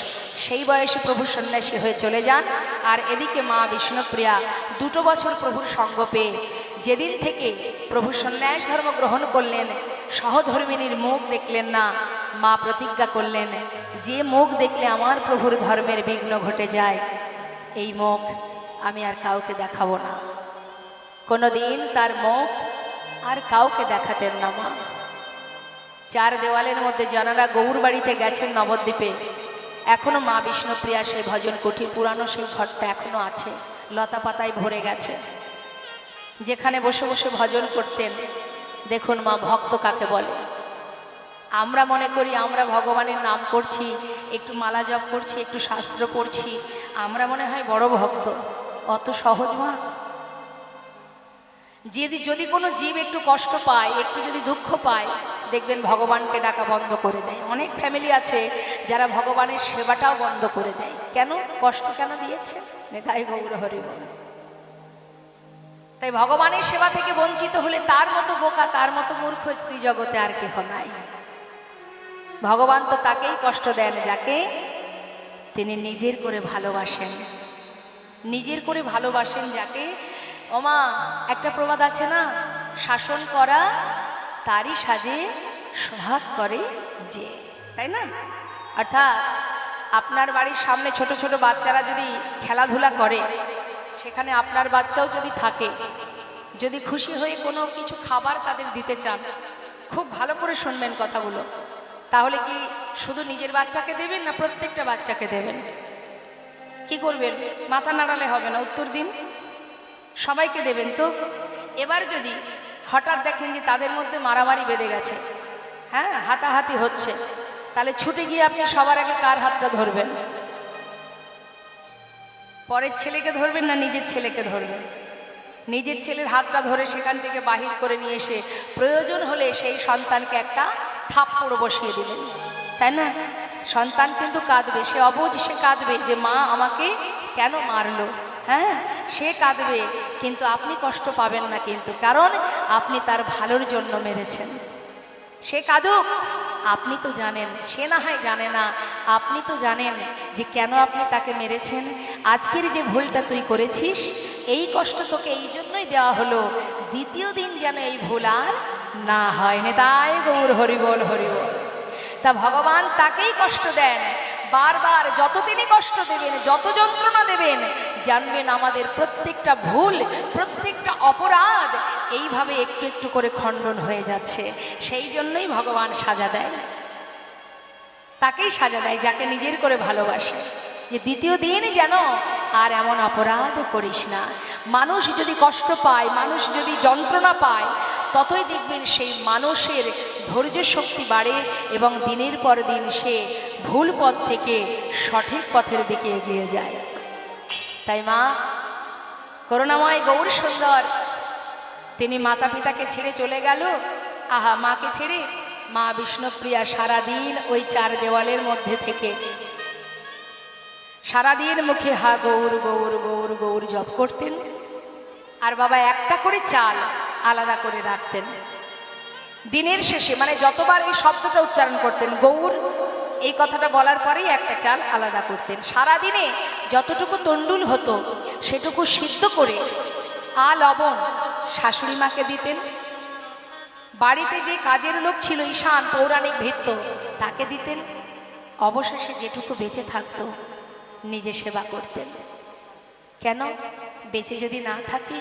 সেই বয়সে প্রভু সন্ন্যাসী হয়ে চলে যান। আর এদিকে মা বিষ্ণুপ্রিয়া 2 বছর প্রভুর সঙ্গ পেয়ে যেদিন থেকে প্রভু সন্ন্যাস ধর্ম গ্রহণ করলেন, সহধর্মিনীর মুখ দেখলেন না। মা প্রতিজ্ঞা করলেন, যে মুখ দেখলে আমার প্রভুর ধর্মের বিঘ্ন ঘটে যায়, এই মুখ আমি আর কাউকে দেখাবো না। কোনোদিন তার মুখ আর কাউকে দেখাতেন না মা। 4 দেওয়ালের মধ্যে যারা গৌর বাড়িতে গেছেন নবদ্বীপে, এখনো মা বিষ্ণুপ্রিয়া সেই ভজন কুঠি, পুরানো সেই ঘরটা এখনো আছে, লতা পাতায় ভরে গেছে। যেখানে বসে বসে ভজন করতেন। দেখুন মা, ভক্ত কাকে বলে। আমরা মনে করি আমরা ভগবানের নাম করছি, একটু মালা জপ করছি, একটু শাস্ত্র পড়ছি, আমরা মনে হয় বড় ভক্ত। অত সহজ মা। যদি কোনো জীব একটু কষ্ট পায়, একটু যদি দুঃখ পায়, দেখবেন ভগবানকে ডাকা বন্ধ করে দেয়। অনেক ফ্যামিলি আছে যারা ভগবানের সেবাটাও বন্ধ করে দেয়। কেন? কষ্ট কেন দিয়েছে? তাই গৌর হরি বল। তাই ভগবানের সেবা থেকে বঞ্চিত হলে তার মতো বোকা, তার মতো মূর্খ স্ত্রী জগতে আর কেহ নাই। ভগবান তো তাকেই কষ্ট দেন যাকে তিনি নিজের করে ভালোবাসেন। নিজের করে ভালোবাসেন যাকে। ওমা, একটা প্রবাদ আছে না, শাসন করা তারই সাজে সোহাগ করে যে, তাই না? অর্থাৎ আপনার বাড়ির সামনে ছোট ছোট বাচ্চারা যদি খেলাধুলা করে, সেখানে আপনার বাচ্চাও যদি থাকে, যদি খুশি হয়ে কোনো কিছু খাবার তাদের দিতে চান, খুব ভালো করে শুনবেন কথাগুলো। তাহলে কি শুধু নিজের বাচ্চাকে দেবেন না প্রত্যেকটা বাচ্চাকে দেবেন? কি করবেন? মাথা নাড়ালে হবে না, উত্তর দিন। সবাইকে দেবেন তো। এবার যদি হঠাৎ দেখেন যে তাদের মধ্যে মারামারি বেঁধে গেছে, হ্যাঁ, হাতাহাতি হচ্ছে, তাহলে ছুটে গিয়ে আপনি সবার আগে কার হাতটা ধরবেন? পরের ছেলেকে ধরবেন না নিজের ছেলেকে ধরবেন? নিজের ছেলের হাতটা ধরে সেখান থেকে বাহির করে নিয়ে এসে প্রয়োজন হলে সেই সন্তানকে একটা থাপ্পড় বসিয়ে দিলেন, তাই না? সন্তান কিন্তু কাঁদবে, সে অবুঝ, সে কাঁদবে যে মা আমাকে কেন মারলো, হ্যাঁ, সে কাঁদবে। কিন্তু আপনি কষ্ট পাবেন না, কিন্তু কারণ আপনি তার ভালোর জন্য মেরেছেন। সে কাঁদুক, আপনি তো জানেন, সে না হয় জানে না, আপনি তো জানেন যে কেন আপনি তাকে মেরেছেন। আজকের যে ভুলটা তুই করেছিস, এই কষ্ট তোকে এই জন্যই দেওয়া হলো, দ্বিতীয় দিন যেন এই ভুল আর না হয়। নেতাই গৌর হরিবল হরিবল। তা ভগবান তাকেই কষ্ট দেন বারবার। যতদিনই কষ্ট দেবেন, যত যন্ত্রণা দেবেন, জানবেন আমাদের প্রত্যেকটা ভুল, প্রত্যেকটা অপরাধ এইভাবে একটু একটু করে খণ্ডন হয়ে যাচ্ছে। সেই জন্যই ভগবান সাজা দেয়, তাকেই সাজা দেয় যাকে নিজের করে ভালোবাসে, যে দ্বিতীয় দিন যেন আর এমন অপরাধ করিস না। মানুষ যদি কষ্ট পায়, মানুষ যদি যন্ত্রণা পায়, ততই দেখবেন সেই মানুষের ধৈর্য শক্তি বাড়ে এবং দিনের পর দিন সে ভুল পথ থেকে সঠিক পথের দিকে এগিয়ে যায়। তাই মা করুণাময় গৌর সুন্দর তিনি মাতা পিতাকে ছেড়ে চলে গেল। আহা, মাকে ছেড়ে মা বিষ্ণুপ্রিয়া সারাদিন ওই চার দেওয়ালের মধ্যে থেকে সারাদিন মুখে হা গৌর গৌর গৌর গৌর জপ করতেন। আর বাবা একটা করে চাল আলাদা করে রাখতেন। দিনের শেষে মানে যতবার এই শব্দটা উচ্চারণ করতেন গৌর, এই কথাটা বলার পরেই একটা চাল আলাদা করতেন। সারাদিনে যতটুকু তন্ডুল হতো সেটুকু সিদ্ধ করে লবণ শাশুড়ি মাকে দিতেন। বাড়িতে যে কাজের লোক ছিল ঈশান পৌরাণিক ভৃত্য তাকে দিতেন। অবশেষে যেটুকু বেঁচে থাকতো নিজে সেবা করতেন। কেন? বেঁচে যদি না থাকি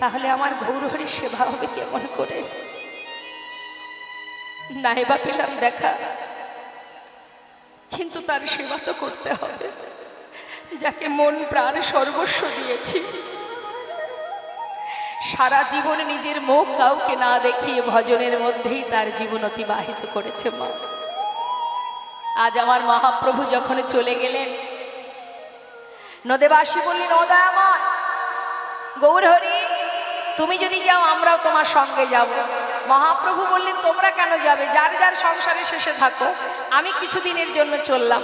তাহলে আমার গৌরহরির সেবা হবে কেমন করে? নাইবা পেলাম দেখা, কিন্তু তার সেবা তো করতে হবে, যাকে মন প্রাণ সর্বস্ব দিয়েছি। সারা জীবন নিজের মুখ কাউকে না দেখিয়ে ভজনের মধ্যেই তার জীবন অতিবাহিত করেছে মা। আজ আমার মহাপ্রভু যখন চলে গেলেন, নদেবাসী বললেন, ও দয়াময় গৌরহরি, তুমি যদি যাও আমরাও তোমার সঙ্গে যাব। মহাপ্রভু বললেন, তোমরা কেন যাবে? যার যার সংসারে শেষে থাকো, আমি কিছুদিনের জন্য চললাম।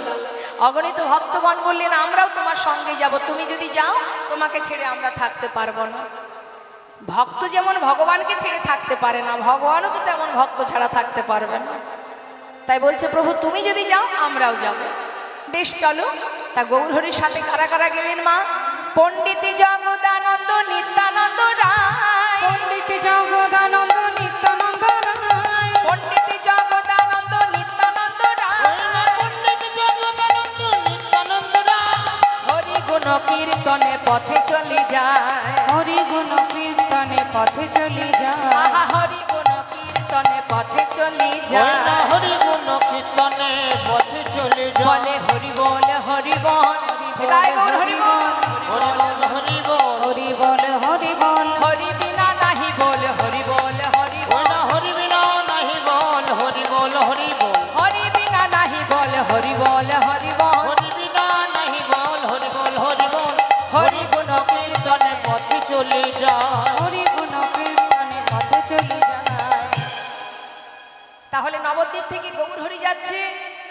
অগণিত ভক্তগণ বললেন, আমরাও তোমার সঙ্গে যাব, তুমি যদি যাও তোমাকে ছেড়ে আমরা থাকতে পারবো না। ভক্ত যেমন ভগবানকে ছেড়ে থাকতে পারে না, ভগবানও তো তেমন ভক্ত ছাড়া থাকতে পারবে না। তাই বলছে, প্রভু তুমি যদি যাও আমরাও যাব। বেশ চলো। তা গৌরহরির সাথে কারা কারা গেলেন মা? পণ্ডিত জগদানন্দ নিত্যানন্দ রায়, পণ্ডিত জগদানন্দ নিত্যানন্দ রায়, পণ্ডিত জগদানন্দ নিত্যানন্দ রায়, পণ্ডিত জগদানন্দ নিত্যানন্দ রায়। হরি গুণ কীর্তনে পথে চলে যায়, হরি গুণ কীর্তনে পথে চলি যায়। আহা হরি গুণ কীর্তনে পথে চলে যায়। হরি গুণ কীর্তনে পথে চলে যায়। বলে হরি বল হরি বল, হৃদয় গৌর হরি বল, হরি বল হরি বল। হরি বল হরি বল, হরি বিনা নাহি বল হরি বল হরি বল, হরি বিনা নাহি বল হরি বল হরি বল। হরি বিনা নাহি বল হরি বল হরি বল, হরি বিনা নাহি বল হরি বল হরি বল। হরি গুণ কীর্তনে পথে চলে যায়। হরি গুণ কীর্তনে পথে চলি যায়। তাহলে নবদ্বীপ থেকে গৌরহরি যাচ্ছে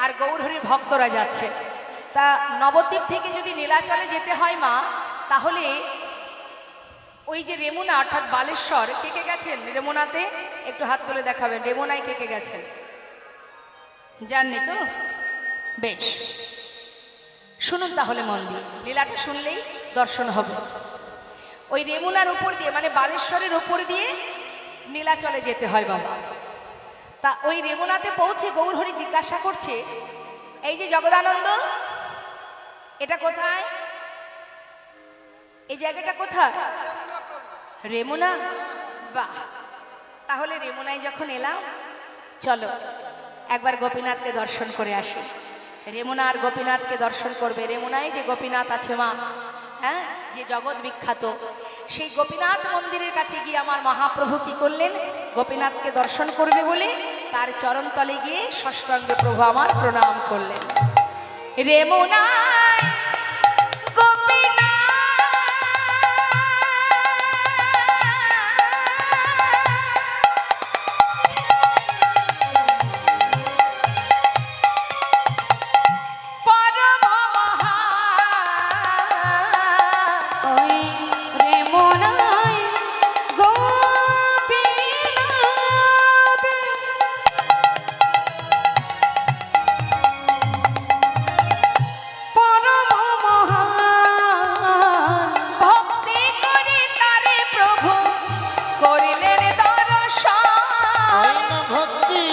আর গৌরহরির ভক্তরা যাচ্ছে। তা নবদ্বীপ থেকে যদি নীলাচলে যেতে হয় মা, তাহলে ওই যে রেমুনা অর্থাৎ বালেশ্বর, কে কে গেছেন রেমুনাতে? একটু হাত তুলে দেখাবেন, রেমুনায় কে কে গেছেন? জাননি তো? বেশ, শুনুন তাহলে মন দিয়ে, লীলাটা শুনলেই দর্শন হবে। ওই রেমুনার উপর দিয়ে মানে বালেশ্বরের উপর দিয়ে নীলাচলে যেতে হয় বাবা। তা ওই রেমুনাতে পৌঁছে গৌরহরি জিজ্ঞাসা করছে, এই যে জগদানন্দ, এটা কোথায়? এই জায়গাটা কোথায়? রেমুনা। বাহ, তাহলে রেমুনায় যখন এলাম, চলো একবার গোপীনাথকে দর্শন করে আসি। রেমুনা আর গোপীনাথকে দর্শন করবে। রেমুনায় যে গোপীনাথ আছে মা, হ্যাঁ, যে জগৎ বিখ্যাত, সেই গোপীনাথ মন্দিরের কাছে গিয়ে আমার মহাপ্রভু কি করলেন? গোপীনাথকে দর্শন করবে বলে তার চরণতলে গিয়ে ষষ্ঠাঙ্গে প্রভু আমার প্রণাম করলেন। রেমুনায় ওই রেমুনায় গোপীনাথ, পরম মহান, ভক্তি করে তারে প্রভু করিলেন দর্শন। ভক্তি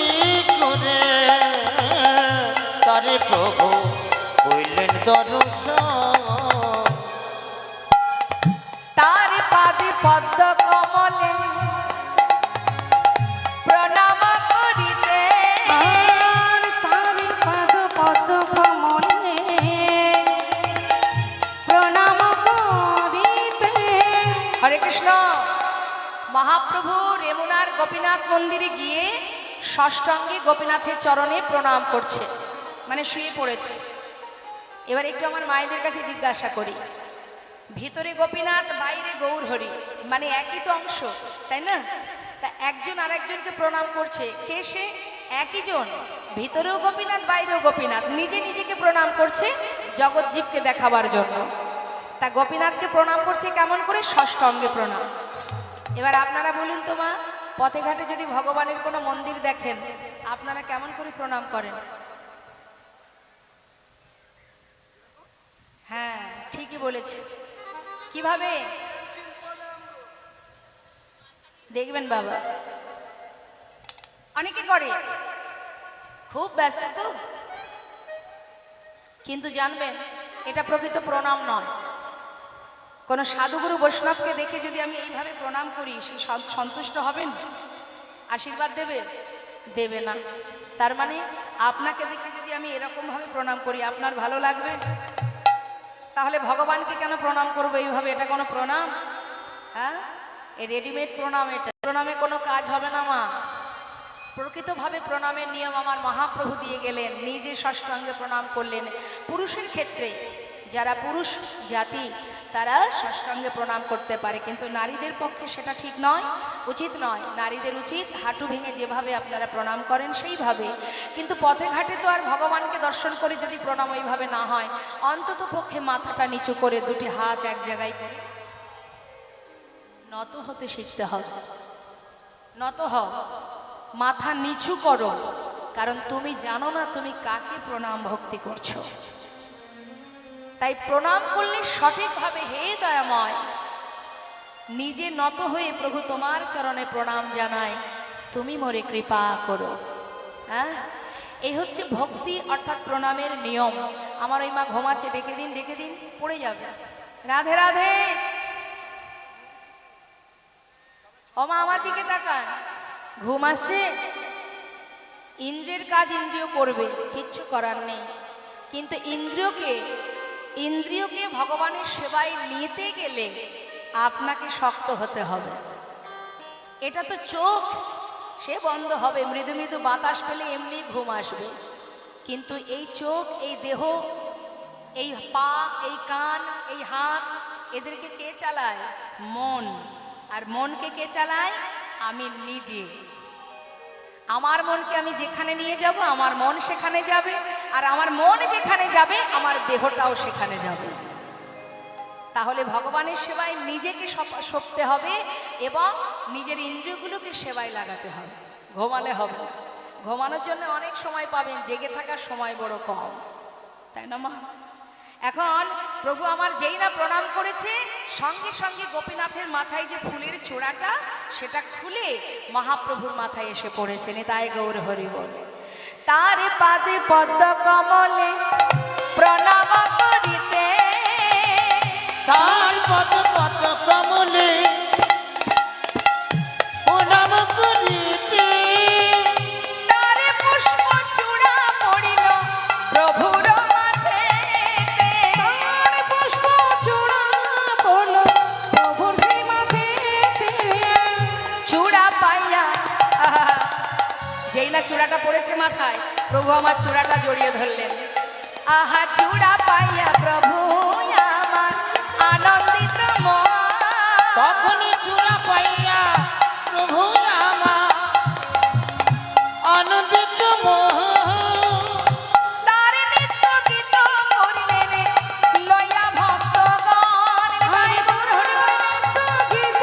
করে তারে প্রভু হইলেন দর্শন। তার পাদে পদ্ম কমলে প্রণাম করিতে, আর তার পাদ পদ্ম কমলে প্রণাম করিতে। হরে কৃষ্ণ। মহাপ্রভু রেমুনার গোপীনাথ মন্দিরে গিয়ে ষষ্ঠাঙ্গে গোপীনাথের চরণে প্রণাম করছে, মানে শুয়ে পড়েছে। এবার একটু আমার মায়েদের কাছে জিজ্ঞাসা করি, ভিতরে গোপীনাথ বাইরে গৌরহরি, মানে একই তো অংশ, তাই না? তা একজন আরেকজনকে প্রণাম করছে, কে সে? একই জন, ভিতরেও গোপীনাথ বাইরেও গোপীনাথ, নিজে নিজেকে প্রণাম করছে জগৎজীবকে দেখাবার জন্য। তা গোপীনাথকে প্রণাম করছে কেমন করে? ষষ্ঠঙ্গে প্রণাম। এবার আপনারা বলুন তো মা, পথে ঘাটে যদি ভগবানের কোনো মন্দির দেখেন, আপনারা কেমন করে প্রণাম করেন? হ্যাঁ, ঠিকই বলেছে। কিভাবে দেখবেন বাবা, অনেকে করে, খুব ব্যস্ত তো, কিন্তু জানবেন এটা প্রকৃত প্রণাম নয়। কোনো সাধুগুরু বৈষ্ণবকে দেখে যদি আমি এইভাবে প্রণাম করি, সে সন্তুষ্ট হবেন? আশীর্বাদ দেবে? দেবে না। তার মানে আপনাকে দেখে যদি আমি এরকমভাবে প্রণাম করি, আপনার ভালো লাগবে? তাহলে ভগবানকে কেন প্রণাম করবো এইভাবে? এটা কোনো প্রণাম? হ্যাঁ, এই রেডিমেড প্রণাম। এটা প্রণামে কোনো কাজ হবে না মা। প্রকৃতভাবে প্রণামের নিয়ম আমার মহাপ্রভু দিয়ে গেলেন, নিজে ষষ্ঠাঙ্গে প্রণাম করলেন। পুরুষের ক্ষেত্রে যারা পুরুষ জাতি তারা ষষ্ঠাঙ্গে প্রণাম করতে পারে, কিন্তু নারীদের পক্ষে সেটা ঠিক নয়, উচিত নয়। নারীদের উচিত হাঁটু ভেঙে যেভাবে আপনারা প্রণাম করেন সেইভাবে। কিন্তু পথে ঘাটে তো আর ভগবানকে দর্শন করে যদি প্রণাম ওইভাবে না হয়, অন্তত পক্ষে মাথাটা নিচু করে দুটি হাত এক জায়গায় করে নত হতে শিখতে হবে। নত হও, মাথা নিচু করো, কারণ তুমি জানো না তুমি কাকে প্রণাম ভক্তি করছো। তাই প্রণাম করলে সঠিকভাবে, হে দয়াময়, নিজে নত হয়ে প্রভু তোমার চরণে প্রণাম জানাই, তুমি মোরে কৃপা করো। হ্যাঁ, এই হচ্ছে ভক্তি অর্থাৎ প্রণামের নিয়ম। আমার ওই মা ঘুমাচ্ছে, ডেকে দিন, ডেকে দিন, পড়ে যাবে। রাধে রাধে। ও মা, আমার দিকে তাকান। ঘুম আসছে? ইন্দ্রের কাজ ইন্দ্রিয় করবে, কিচ্ছু করার নেই। কিন্তু ইন্দ্রিয়কে ভগবানের সেবায় নিতে গেলে আপনাকে শক্ত হতে হবে। এটা তো চোখ, সে বন্ধ হবে, মৃদু মৃদু বাতাস পেলে এমনি ঘুম আসবে। কিন্তু এই চোখ, এই দেহ, এই পা, এই কান, এই হাত, এদেরকে কে চালায়? মন। আর মনকে কে চালায়? আমি নিজে। আমার মনকে আমি যেখানে নিয়ে যাব, আমার মন সেখানে যাবে, আর আমার মন যেখানে যাবে আমার দেহটাও সেখানে যাবে। তাহলে ভগবানের সেবায় নিজেকে সঁপতে হবে এবং নিজের ইন্দ্রিয়গুলোকে সেবায় লাগাতে হবে। ঘুমালে হবে না। ঘুমানোর জন্য অনেক সময় পাবেন, জেগে থাকার সময় বড় কম, তাই না মা? এখন প্রভু আমার যেই না প্রণাম করেছে, সঙ্গে সঙ্গে গোপীনাথের মাথায় যে ফুলের চূড়াটা, সেটা খুলে মহাপ্রভুর মাথায় এসে পড়েছে। নিতাই গৌর হরি বল। তার পাদে পদ্ম কমলে প্রণাম করিতে, তার পদ পদ কমলে প্রণাম করিতে, তার পুষ্প চূড়া পড়িল প্রভুর মাথে, তার পুষ্প চূড়া পড়ল প্রভুর সেই মাথেতে। চূড়া পাইয়া, যেই না চূড়াটা পড়েছে মাথায়, প্রভু আমার চূড়াটা জড়িয়ে ধরলেন। আহা, চূড়া পাইয়া প্রভু আমার আনন্দিত মন। তখনই চূড়া পাইয়া প্রভু আমার আনন্দিত মোহন। তার নিত্য গীত করিলেন লইয়া ভক্তগণ। হরি গৌর হরি গীত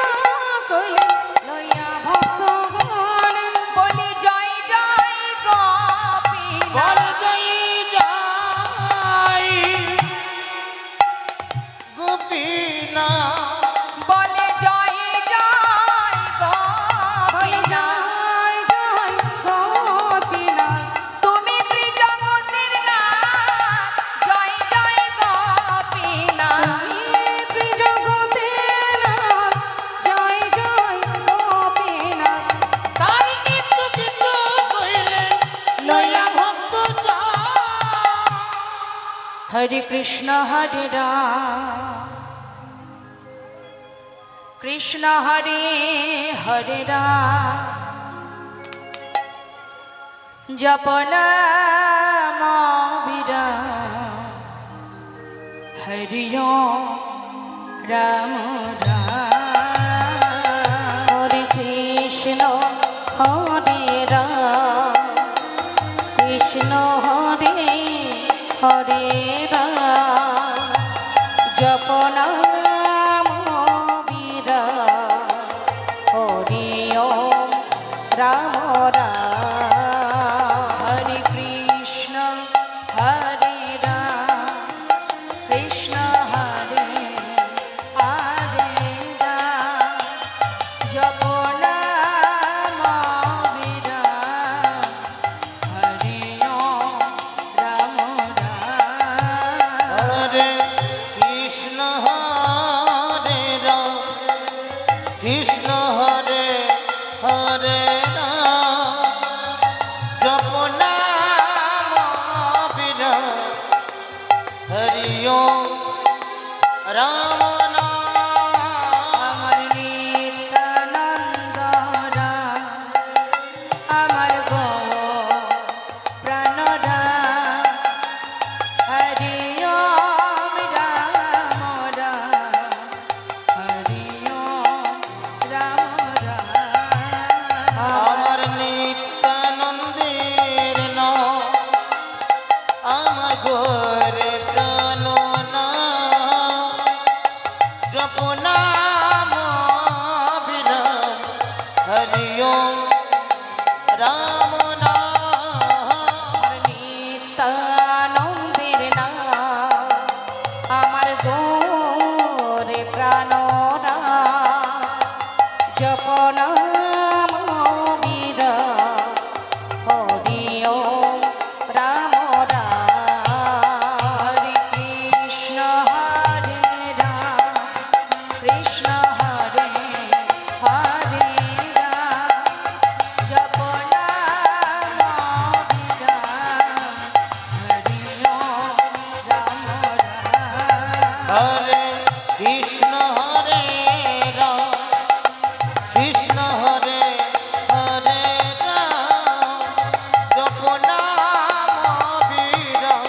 কইলেন লইয়া ভক্তগণ। বলি জয় জয় গোপীনাথ, বল জয় জয় গোপীনা, বলে জয় জয় বলে গোপীনাথ। জয় জয় গোপীনাথ। তুমি ত্রিজগতের নাথ, জয় জয় গোপীনাথ। তুমি ত্রিজগতের নাথ, জয় জয় গোপীনাথ। তার নিত্য গীত কইলেন লইয়া ভক্ত যায়। হরে কৃষ্ণ হরে রাম, কৃষ্ণ হরে হরে রাম, জপ নাম বিরাম, হরি রাম রাম। হরে কৃষ্ণ রাম রাম হরে কৃষ্ণ হরে রাম কৃষ্ণ হরে হরে রাম জপ নাম বিরাম হরে রাম রাম হরে কৃষ্ণ হরে রাম কৃষ্ণ হরে হরে রাম জপ নাম বিরাম হরি ওম রাম নাম আমার নিত্যানন্দ রাম আমার গো প্রাণ রাম হরি ওম রাম রাম হরি ওম রাম রাম আমার নিত্যানন্দের নাম আমার গোরে প্রাণ নাম জপ নাম বিরাম হরি ওম রাম নাম নিত্যানন্দের নাম আমার গোরে প্রাণ রাম জপ নাম বিরাম হরি ওম রাম রাম হরে কৃষ্ণ হরে রাম কৃষ্ণ হরে হরে রাম জপ নাম বিরাম হরি ওম রাম রাম হরে কৃষ্ণ হরে রাম কৃষ্ণ হরে হরে রাম জপ নাম বিরাম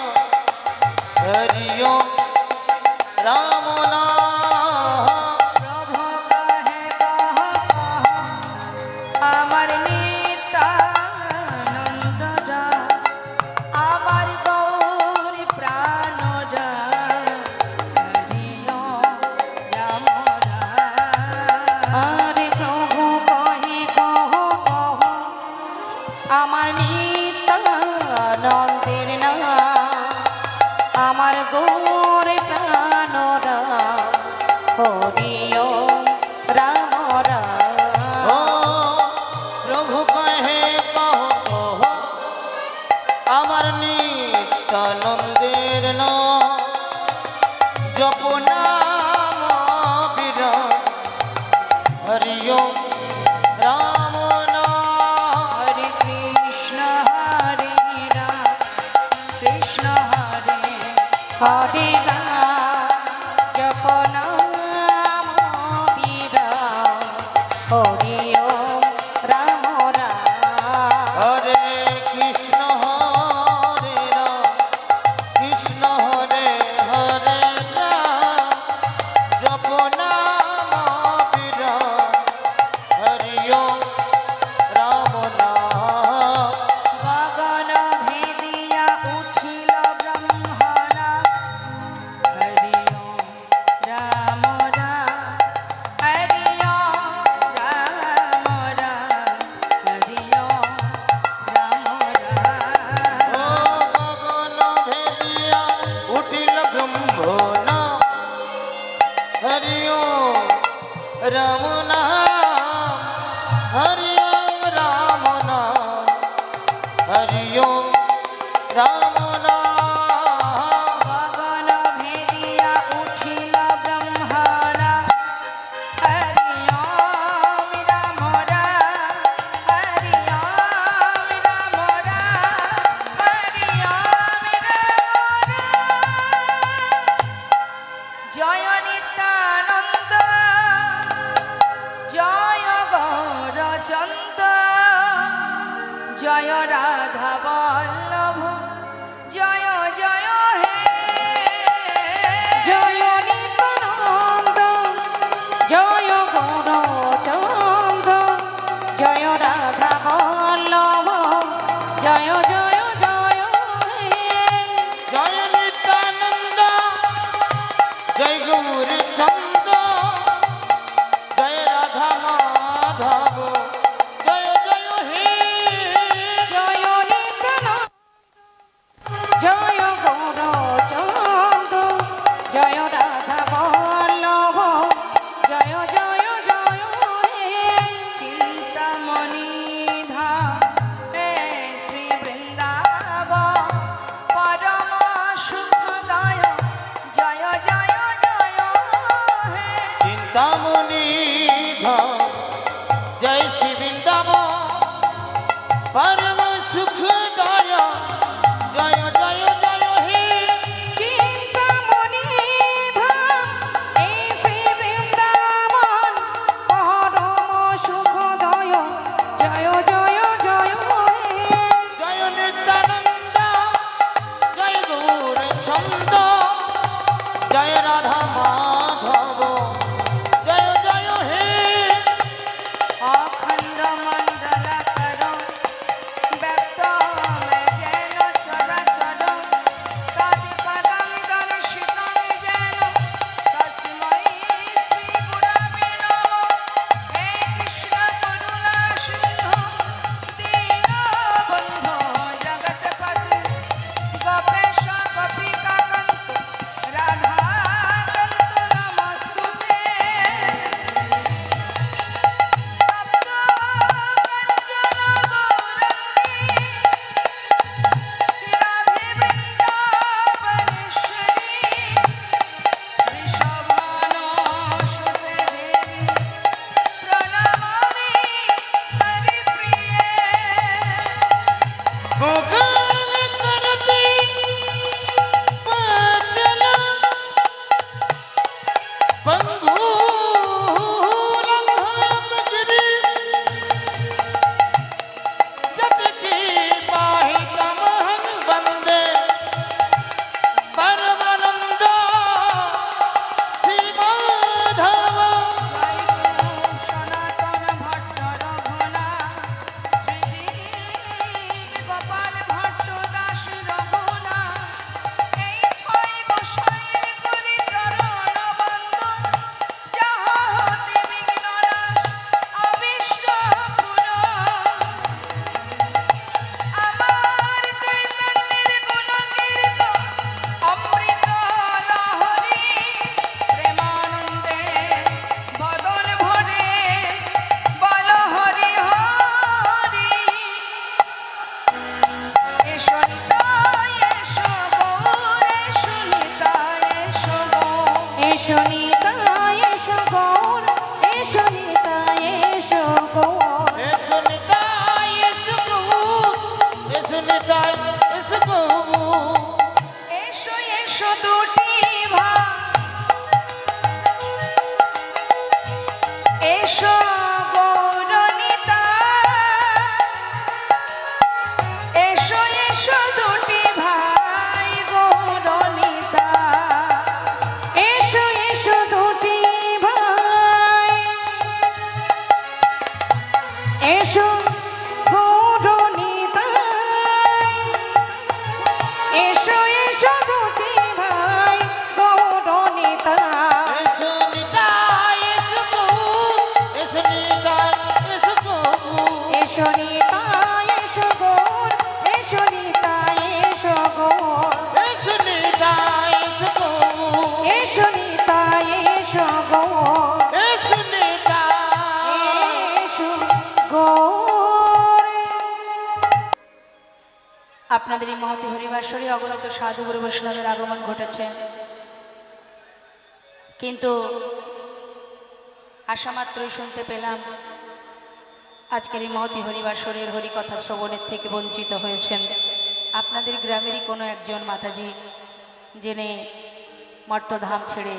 হরি ওম রাম নাম প্রভু কহে কহ কহ আমার নিত্যানন্দ রাম আমার গৌর প্রাণ রাম হরি ওম রাম রাম আরে প্রভু কহে কহ কহ আমার নিত্যানন্দের নাম আমার গৌর প্রাণ রাম হরি ওম রাম রাম ও প্রভু কহে কহ কহ আমার নিত্যানন্দের নাম জপ নাম বিরাম হরি ওম রাম নাম হরে কৃষ্ণ হরে রাম কৃষ্ণ হরে হরে রাম জপ নাম বিরাম হরি ওম রাম রাম হরে কৃষ্ণ হরে রাম কৃষ্ণ হরে হরে রাম জপ নাম বিরাম হরি ওম রাম নাম গগন ভেদিয়া উঠিল ব্রহ্মরা হরি ওম রাম রাম হরি ওম রাম রাম হরি ওম রাম রাম ও গগন ভেদিয়া উঠিল ব্রহ্মনা হরি ওম রাম নাম হরি ওম রাম নাম হরি ওম রাম নাম গগন ভেদিয়া উঠিল ব্রহ্মরা হরি ওম রাম রাম হরি ওম রাম রাম হরি ওম রাম রাম জয় নিত্যানন্দ জয় গৌরচন্দ জয় রাধা বল্লভ জয় জয় হে জয় নিত্যানন্দ জয় গৌরচন্দ জয় রাধা বল্লভ জয় জয় জয় হে জয় নিত্যানন্দ জয় গৌর চন্দ জয় রাধা মাধব জয় জয় হে परम सुख दया जय जय जय हे চিন্তামণি ধাম এই শ্রী বৃন্দাবন পরম সুখদয় জয় জয় জয় হে जय नित्यानंद जय गौर छंद जय राधा माधव जय जय हे অখণ্ড মণ্ডলাকার ব্যক্ত যেন চরাচর তৎপদং দর্শিতং যেন তস্मै শ্রী গুরবে নমঃ। হে কৃষ্ণ করুণা সিন্ধু দীনবন্ধু জগৎপতি গোপেশ গোপিকাকান্ত রাধাকান্ত নমস্তুতে। गोकुल करती पचल पंगूरं गिरि जत की पाहिकमहं वन्दे परमानन्द श्री माधव সনাতন ভট্ট রঘুনা শ্রীজীব গোপাল ভট্ট দাস রঘুনা এই ছয় গোসাইয়ের করি চরণ বন্দন যাহা হতে বিঘ্ন নাশ অবিষ্ট পূরণ। আমার চৈতন্যের গুণ কীর্তন অমৃত লহরী প্রেমানন্দে বদন ভরে বল হরি হরি। এসো নিতাই এসো গৌর এসো নিতাই এসো গৌর। এসো নিতাই এসো গৌর এসো নিতাই এসো গৌর सुनिताय सुगु सुनिताय सुगु এসো এসো দুটি ভাই এসো গৌরনিতা এসো এসো দুটি ভাই গৌরনিতা এসো এসো দুটি ভাই এসো গৌরনিতাই এসো এসো দুটি ভাই গৌরনিতাই सुनिताय सुगु सुनिताय सुगु এসো নিতাই এসো গৌর এসো নিতাই এসো গৌর सुनिताय सुगु এসো নিতাই এসো গৌর सुनिताय এসো গৌর আপনাদের এই মহতি হরিবাসরে অগণিত সাধু গুরু বৈষ্ণবের আগমন ঘটেছে, কিন্তু আশা মাত্রই শুনতে পেলাম আজকের এই মহতি হরিবাসরের হরিকথা শ্রবণের থেকে বঞ্চিত হয়েছেন আপনাদের গ্রামেরই কোনো একজন মাতাজি, যিনি মর্তধাম ছেড়ে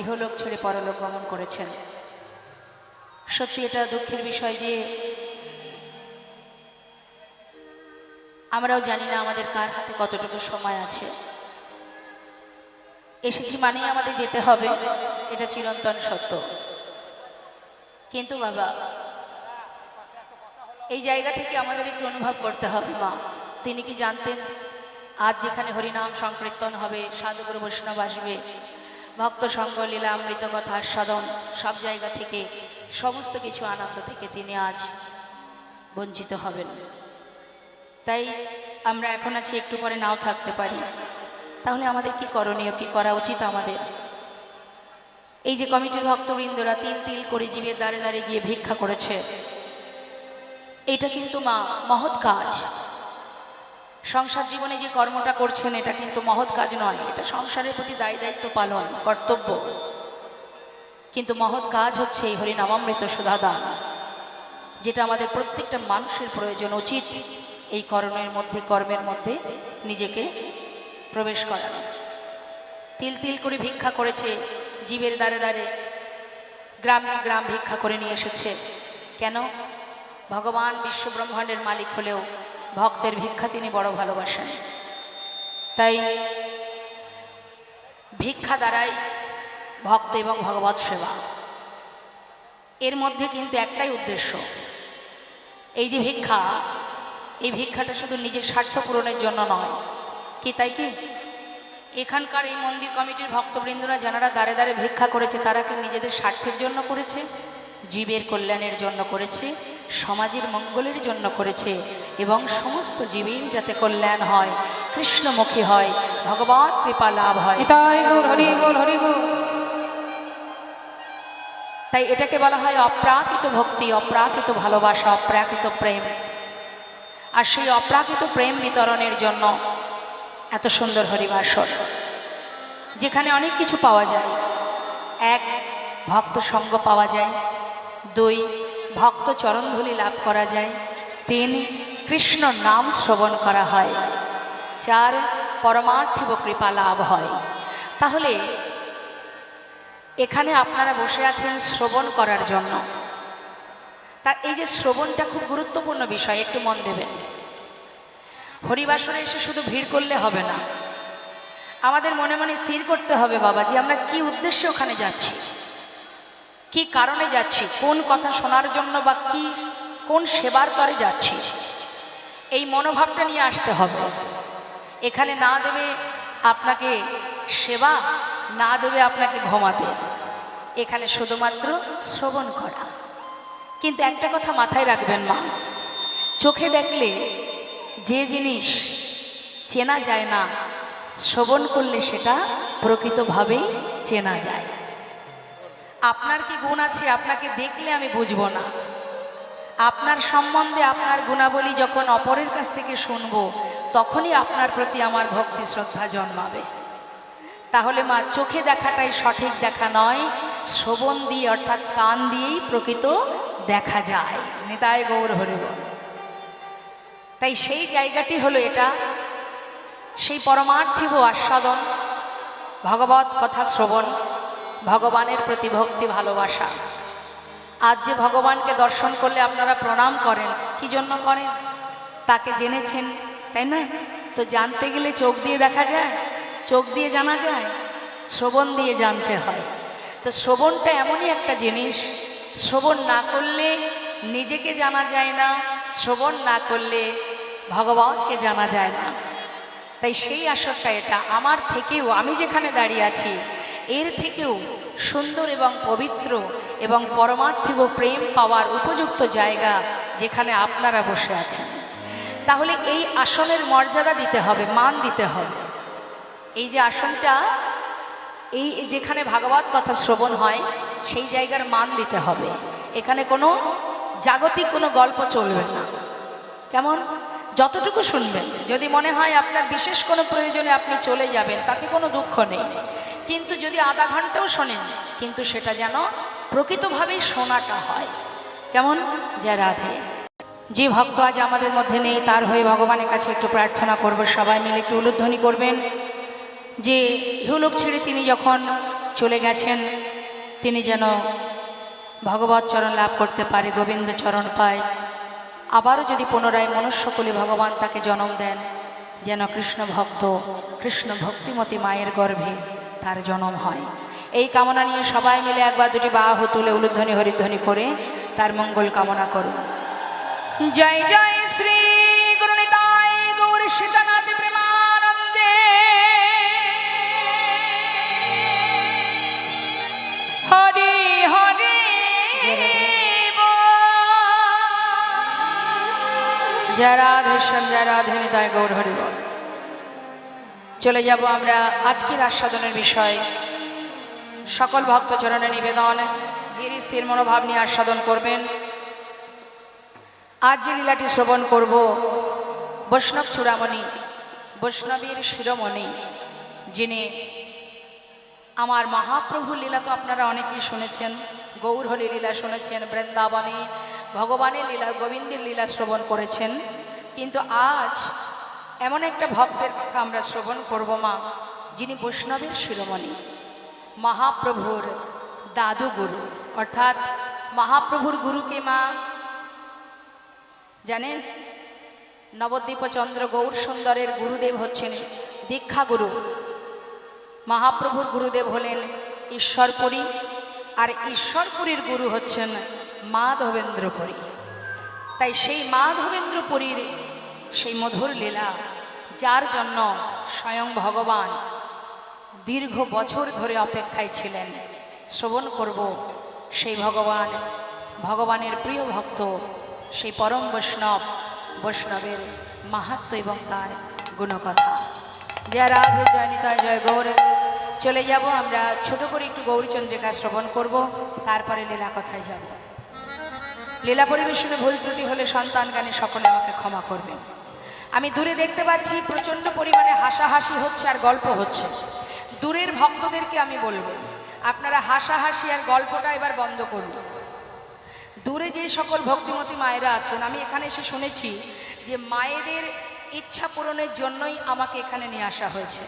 ইহলোক ছেড়ে পরলোক গমন করেছেন। সত্যি এটা দুঃখের বিষয় যে আমরাও জানি না আমাদের কার হাতে কতটুকু সময় আছে। এসেছি মানেই আমাদের যেতে হবে, এটা চিরন্তন সত্য। কিন্তু বাবা, এই জায়গা থেকে আমাদের একটু অনুভব করতে হবে মা, তিনি কি জানতেন আজ যেখানে হরিনাম সংকীর্তন হবে, সাধুগুরু বৈষ্ণব আসবে, ভক্ত সঙ্গ লীলা অমৃত কথা আস্বাদন সব জায়গা থেকে সমস্ত কিছু আনন্দ থেকে তিনি আজ বঞ্চিত হবেন। তাই আমরা এখন আছি, একটু পরে নাও থাকতে পারি। তাহলে আমাদের কি করণীয়, কি করা উচিত আমাদের? এই যে কমিটির ভক্তবৃন্দরা তিল তিল করে জীবের দ্বারে দ্বারে গিয়ে ভিক্ষা করেছে, এটা কিন্তু মা মহৎ কাজ। সংসার জীবনে যে কর্মটা করছেন এটা কিন্তু মহৎ কাজ নয়, এটা সংসারের প্রতি দায়ী দায়িত্ব পালন কর্তব্য। কিন্তু মহৎ কাজ হচ্ছে এই হরিনামামৃত সুধাদান, যেটা আমাদের প্রত্যেকটা মানুষের প্রয়োজন, উচিত এই কর্মের মধ্যে নিজেকে প্রবেশ করানো। তিল তিল করে ভিক্ষা করেছে, জীবের দ্বারে দ্বারে গ্রাম গ্রাম ভিক্ষা করে নিয়ে এসেছে। কেন? ভগবান বিশ্ব ব্রহ্মাণ্ডের মালিক হলেও ভক্তের ভিক্ষা তিনি বড় ভালোবাসেন। তাই ভিক্ষা দ্বারাই ভক্ত এবং ভগবৎ সেবা, এর মধ্যে কিন্তু একটাই উদ্দেশ্য। এই যে ভিক্ষা, এই ভিক্ষাটা শুধু নিজের স্বার্থ পূরণের জন্য নয়। কি তাই কি? এখানকার এই মন্দির কমিটির ভক্তবৃন্দরা যারা দ্বারে দ্বারে ভিক্ষা করেছে, তারা কি নিজেদের স্বার্থের জন্য করেছে? জীবের কল্যাণের জন্য করেছে, সমাজের মঙ্গলের জন্য করেছে, এবং সমস্ত জীবের যাতে কল্যাণ হয়, কৃষ্ণমুখী হয়, ভগবৎ কৃপা লাভ হয়। নিতাই গৌর হরি বল, হরি বল। তাই এটাকে বলা হয় অপ্রাকৃত ভক্তি, অপ্রাকৃত ভালোবাসা, অপ্রাকৃত প্রেম। আর সেই অপ্রাকৃত প্রেম বিতরণের জন্য এত সুন্দর হরিবাসর, যেখানে অনেক কিছু পাওয়া যায়। এক, ভক্ত সঙ্গ পাওয়া যায়। দুই, ভক্ত চরণধূলি লাভ করা যায়। তিন, কৃষ্ণ নাম শ্রবণ করা হয়। চার, পরমার্থিব কৃপা লাভ হয়। তাহলে এখানে আপনারা বসে আছেন শ্রবণ করার জন্য। তা এই যে শ্রবণটা খুব গুরুত্বপূর্ণ বিষয়, একটু মন দেবেন। হরিবাসরে এসে শুধু ভিড় করলে হবে না, আমাদের মনে মনে স্থির করতে হবে, বাবা যে আমরা কি উদ্দেশ্যে ওখানে যাচ্ছি, কি কারণে যাচ্ছি, কোন কথা শোনার জন্য বা কি কোন সেবার তরে যাচ্ছি, এই মনোভাবটা নিয়ে আসতে হবে। এখানে না দেবে আপনাকে সেবা, না দেবে আপনাকে ঘুমাতে, এখানে শুধুমাত্র শ্রবণ করা। কিন্তু একটা কথা মাথায় রাখবেন মা, চোখে দেখলে যে জিনিস চেনা যায় না, শ্রবণ করলে সেটা প্রকৃতভাবেই চেনা যায়। আপনার কি গুণ আছে, আপনাকে দেখলে আমি বুঝবো না। আপনার সম্বন্ধে আপনার গুণাবলী যখন অপরের কাছ থেকে শুনবো, তখনই আপনার প্রতি আমার ভক্তি শ্রদ্ধা জন্মাবে। তাহলে মা, চোখে দেখাটাই সঠিক দেখা নয়, শ্রবণ দিয়ে অর্থাৎ কান দিয়েই প্রকৃত দেখা যায়। নিতাই গৌর হরি বল। তাই সেই জায়গাটি হলো এটা, সেই পরমার্থিব আস্বাদন, ভগবত কথা শ্রবণ, ভগবানের প্রতি ভক্তি ভালোবাসা। আজ যে ভগবানকে দর্শন করলে আপনারা প্রণাম করেন, কি জন্য করেন? তাকে জেনেছেন, তাই না? তো জানতে গেলে চোখ দিয়ে দেখা যায়, চোখ দিয়ে জানা যায়, শ্রবণ দিয়ে জানতে হয়। তো শ্রবণটা এমনই একটা জিনিস, শ্রবণ না করলে নিজেকে জানা যায় না, শ্রবণ না করলে ভগবানকে জানা যায় না। তাই সেই আসরটা এটা, আমার থেকেও, আমি যেখানে দাঁড়িয়ে আছি এর থেকেও সুন্দর এবং পবিত্র এবং পরমার্থিব প্রেম পাওয়ার উপযুক্ত জায়গা যেখানে আপনারা বসে আছেন। তাহলে এই আসনের মর্যাদা দিতে হবে, মান দিতে হবে। এই যে আসনটা, এই যেখানে ভাগবত কথা শ্রবণ হয়, সেই জায়গার মান দিতে হবে। এখানে কোনো জাগতিক কোনো গল্প চলবে না। কেমন? যতটুকু শুনবেন, যদি মনে হয় আপনার বিশেষ কোনো প্রয়োজনে আপনি চলে যাবেন, তাতে কোনো দুঃখ নেই। কিন্তু যদি আধা ঘন্টাও শোনেন, কিন্তু সেটা যেন প্রকৃতভাবেই শোনাটা হয়। কেমন? জয় রাধে। যে ভক্ত আজ আমাদের মধ্যে নেই, তার হয়ে ভগবানের কাছে একটু প্রার্থনা করব। সবাই মিলে একটু উলুধ্বনি করবেন যে ইহলোক ছেড়ে তিনি যখন চলে গেছেন, তিনি যেন ভগবত চরণ লাভ করতে পারে, গোবিন্দ চরণ পায়। আবারও যদি পুনরায় মনুষ্যকুলে ভগবান তাকে জন্ম দেন, যেন কৃষ্ণ ভক্ত, কৃষ্ণ ভক্তিমতী মায়ের গর্ভে তার জন্ম হয়। এই কামনা নিয়ে সবাই মিলে একবার দুটি বাহু তুলে উলুধ্বনি হরিধ্বনি করে তার মঙ্গল কামনা করুন। জয় জয় শ্রী গুরু নিতাই গৌর সীতানাথ প্রেমানন্দে। হরি হরি জয় রাধেশ্বর, জয় রাধে, নিতাই গৌর হরি বল। চলে যাব আমরা আজকের আস্বাদনের বিষয়। সকল ভক্তচরণে নিবেদন, ধীর স্থির মনোভাব নিয়ে আস্বাদন করবেন। আজ যে লীলাটি শ্রবণ করব, বৈষ্ণব চূড়ামণি, বৈষ্ণবীর শিরোমণি, যিনি আমার মহাপ্রভুর লীলা তো আপনারা অনেকেই শুনেছেন, গৌর হরি লীলা শুনেছেন, বৃন্দাবনে ভগবানের লীলা, গোবিন্দের লীলা শ্রবণ করেছেন। কিন্তু আজ এমন একটা ভক্তের কথা আমরা শ্রবণ করব মা, যিনি বৈষ্ণবের শিরোমণি, মহাপ্রভুর দাদু গুরু, অর্থাৎ মহাপ্রভুর গুরুকে মা জানেন? নবদ্বীপচন্দ্র গৌর সুন্দরের গুরুদেব হচ্ছেন দীক্ষা গুরু, মহাপ্রভুর গুরুদেব হলেন ঈশ্বরপুরী, আর ঈশ্বরপুরীর গুরু হচ্ছেন মাধবেন্দ্রপুরী। তাই সেই মাধবেন্দ্রপুরীর সেই মধুর লীলা, যার জন্য স্বয়ং ভগবান দীর্ঘ বছর ধরে অপেক্ষায় ছিলেন, শ্রবণ করব সেই ভগবানের প্রিয় ভক্ত, সেই পরম বৈষ্ণবের মাহাত্ম্য এবং তার গুণকথা। জয় রাধে, জয় নিতাই, জয় গৌর। চলে যাব আমরা, ছোট করে একটু গৌরচন্দ্রিকা শ্রবণ করব, তারপরে লীলা কথায় যাব। লীলা পরিবেশনে ভুল ত্রুটি হলে সন্তান গানে সকলে আমাকে ক্ষমা করবেন। আমি দূরে দেখতে পাচ্ছি প্রচণ্ড পরিমাণে হাসাহাসি হচ্ছে আর গল্প হচ্ছে। দূরের ভক্তদেরকে আমি বলবো, আপনারা হাসাহাসি আর গল্পটা এবার বন্ধ করুন। দূরে যে সকল ভক্তিমতী মায়েরা আছেন, আমি এখানে এসে শুনেছি যে মায়েদের ইচ্ছা পূরণের জন্যই আমাকে এখানে নিয়ে আসা হয়েছে।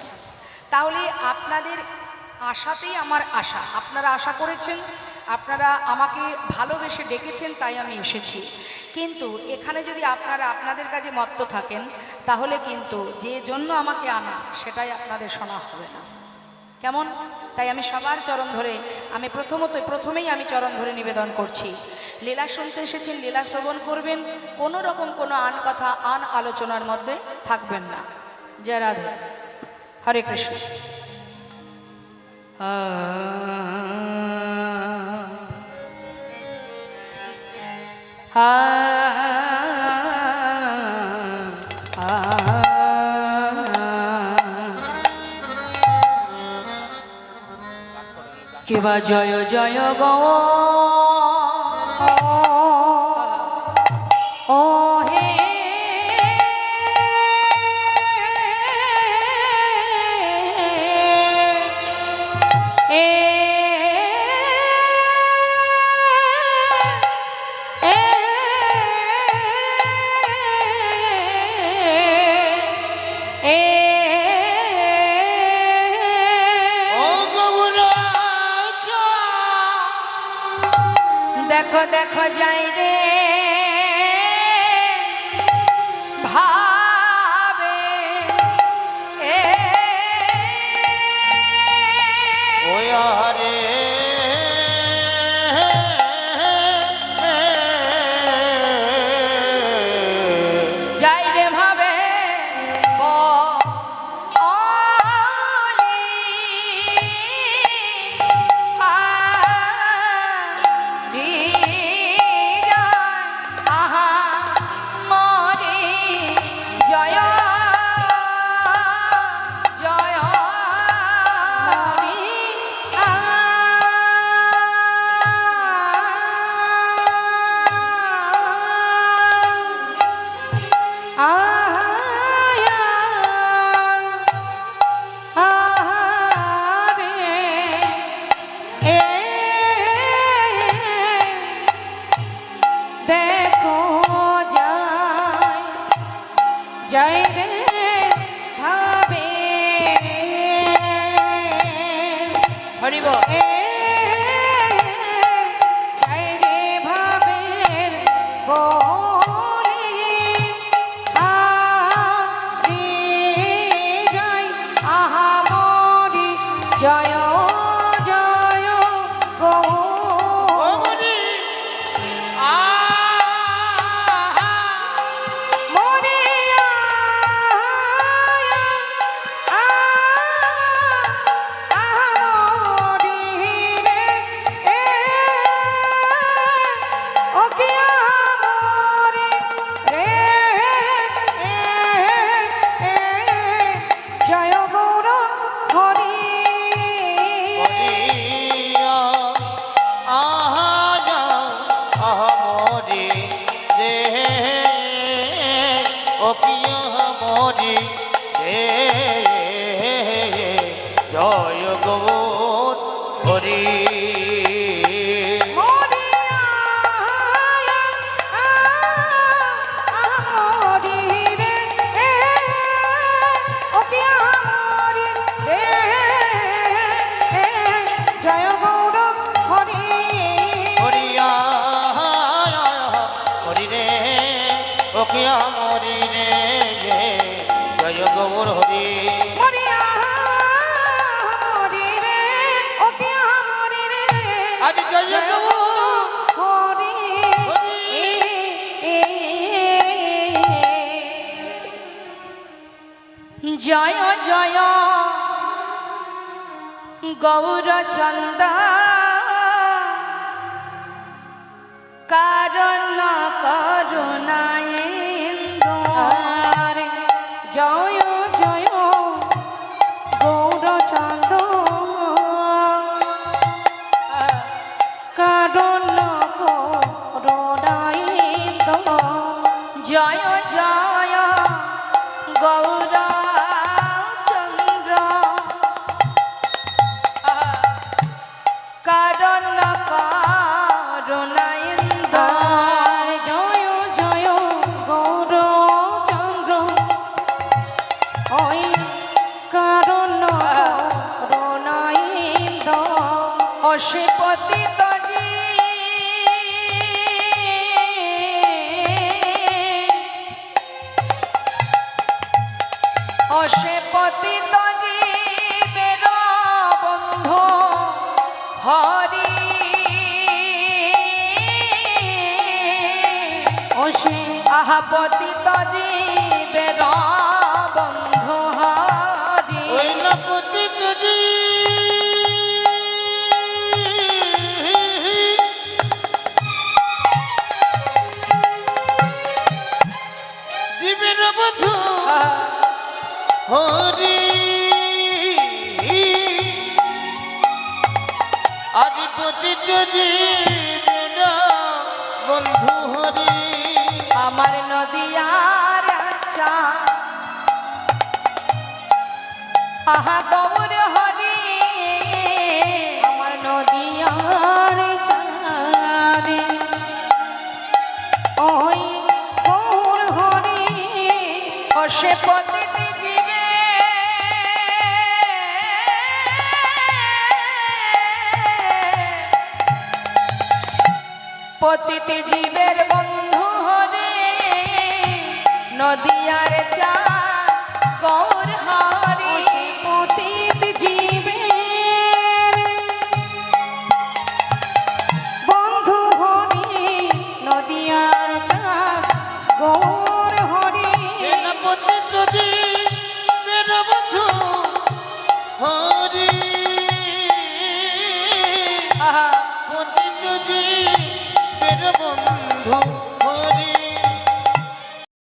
তাহলে আপনাদের আশাতেই আমার আশা, আপনারা আশা করেছেন, আপনারা আমাকে ভালোবেসে ডেকেছেন, তাই আমি এসেছি। কিন্তু এখানে যদি আপনারা আপনাদের কাছে মত্ত থাকেন, তাহলে কিন্তু যে জন্য আমাকে আনা সেটাই আপনাদের শোনা হবে না। কেমন? তাই আমি সবার চরণ ধরে, আমি প্রথমেই আমি চরণ ধরে নিবেদন করছি, লীলা শুনতে এসেছেন, লীলা শ্রবণ করবেন, কোনো রকম কোনো আন কথা আন আলোচনার মধ্যে থাকবেন না। জয় রাধে, হরে কৃষ্ণ। কেবা জয় জয় গো ও হে দেখো দেখো যাই রে ভাবে হরে যাই রে ভাবে জয় রে ভাবে হরিব জয় রে ভাবের বলি আদি জয় আহামরি জয় জয় গো গৌর হরি মরিয়া মরি রে ও পিয়া মরি রে আজ জয় প্রভু হরি জয় জয় গৌরচন্দ কারণ করুণায়েন্দু আরে জয় জয় গৌরচন্দ কারণ করুণায়েন্দ জয় জয় গৌরচন্দ্র কারণ করুণায়েন্দু আর জয় জয় গৌরচন্দ্র ওই কারণ করুণায়েন্দ অসে পতিত অসে পতিত জীবের বন্ধু হরি অসে আহা পতিত জীবের বন্ধু হরি ওই না পতিত জীবের বন্ধু হরি আজ পতিত জীবের বন্ধু হরি আমার নদিয়ার চা আহা গৌর হরি আমার নদিয়ার চাঁদে ওই গৌর হরি অসে পতিত জীবে পতিত জীবের বন্ধু হরি নদিয়ার চা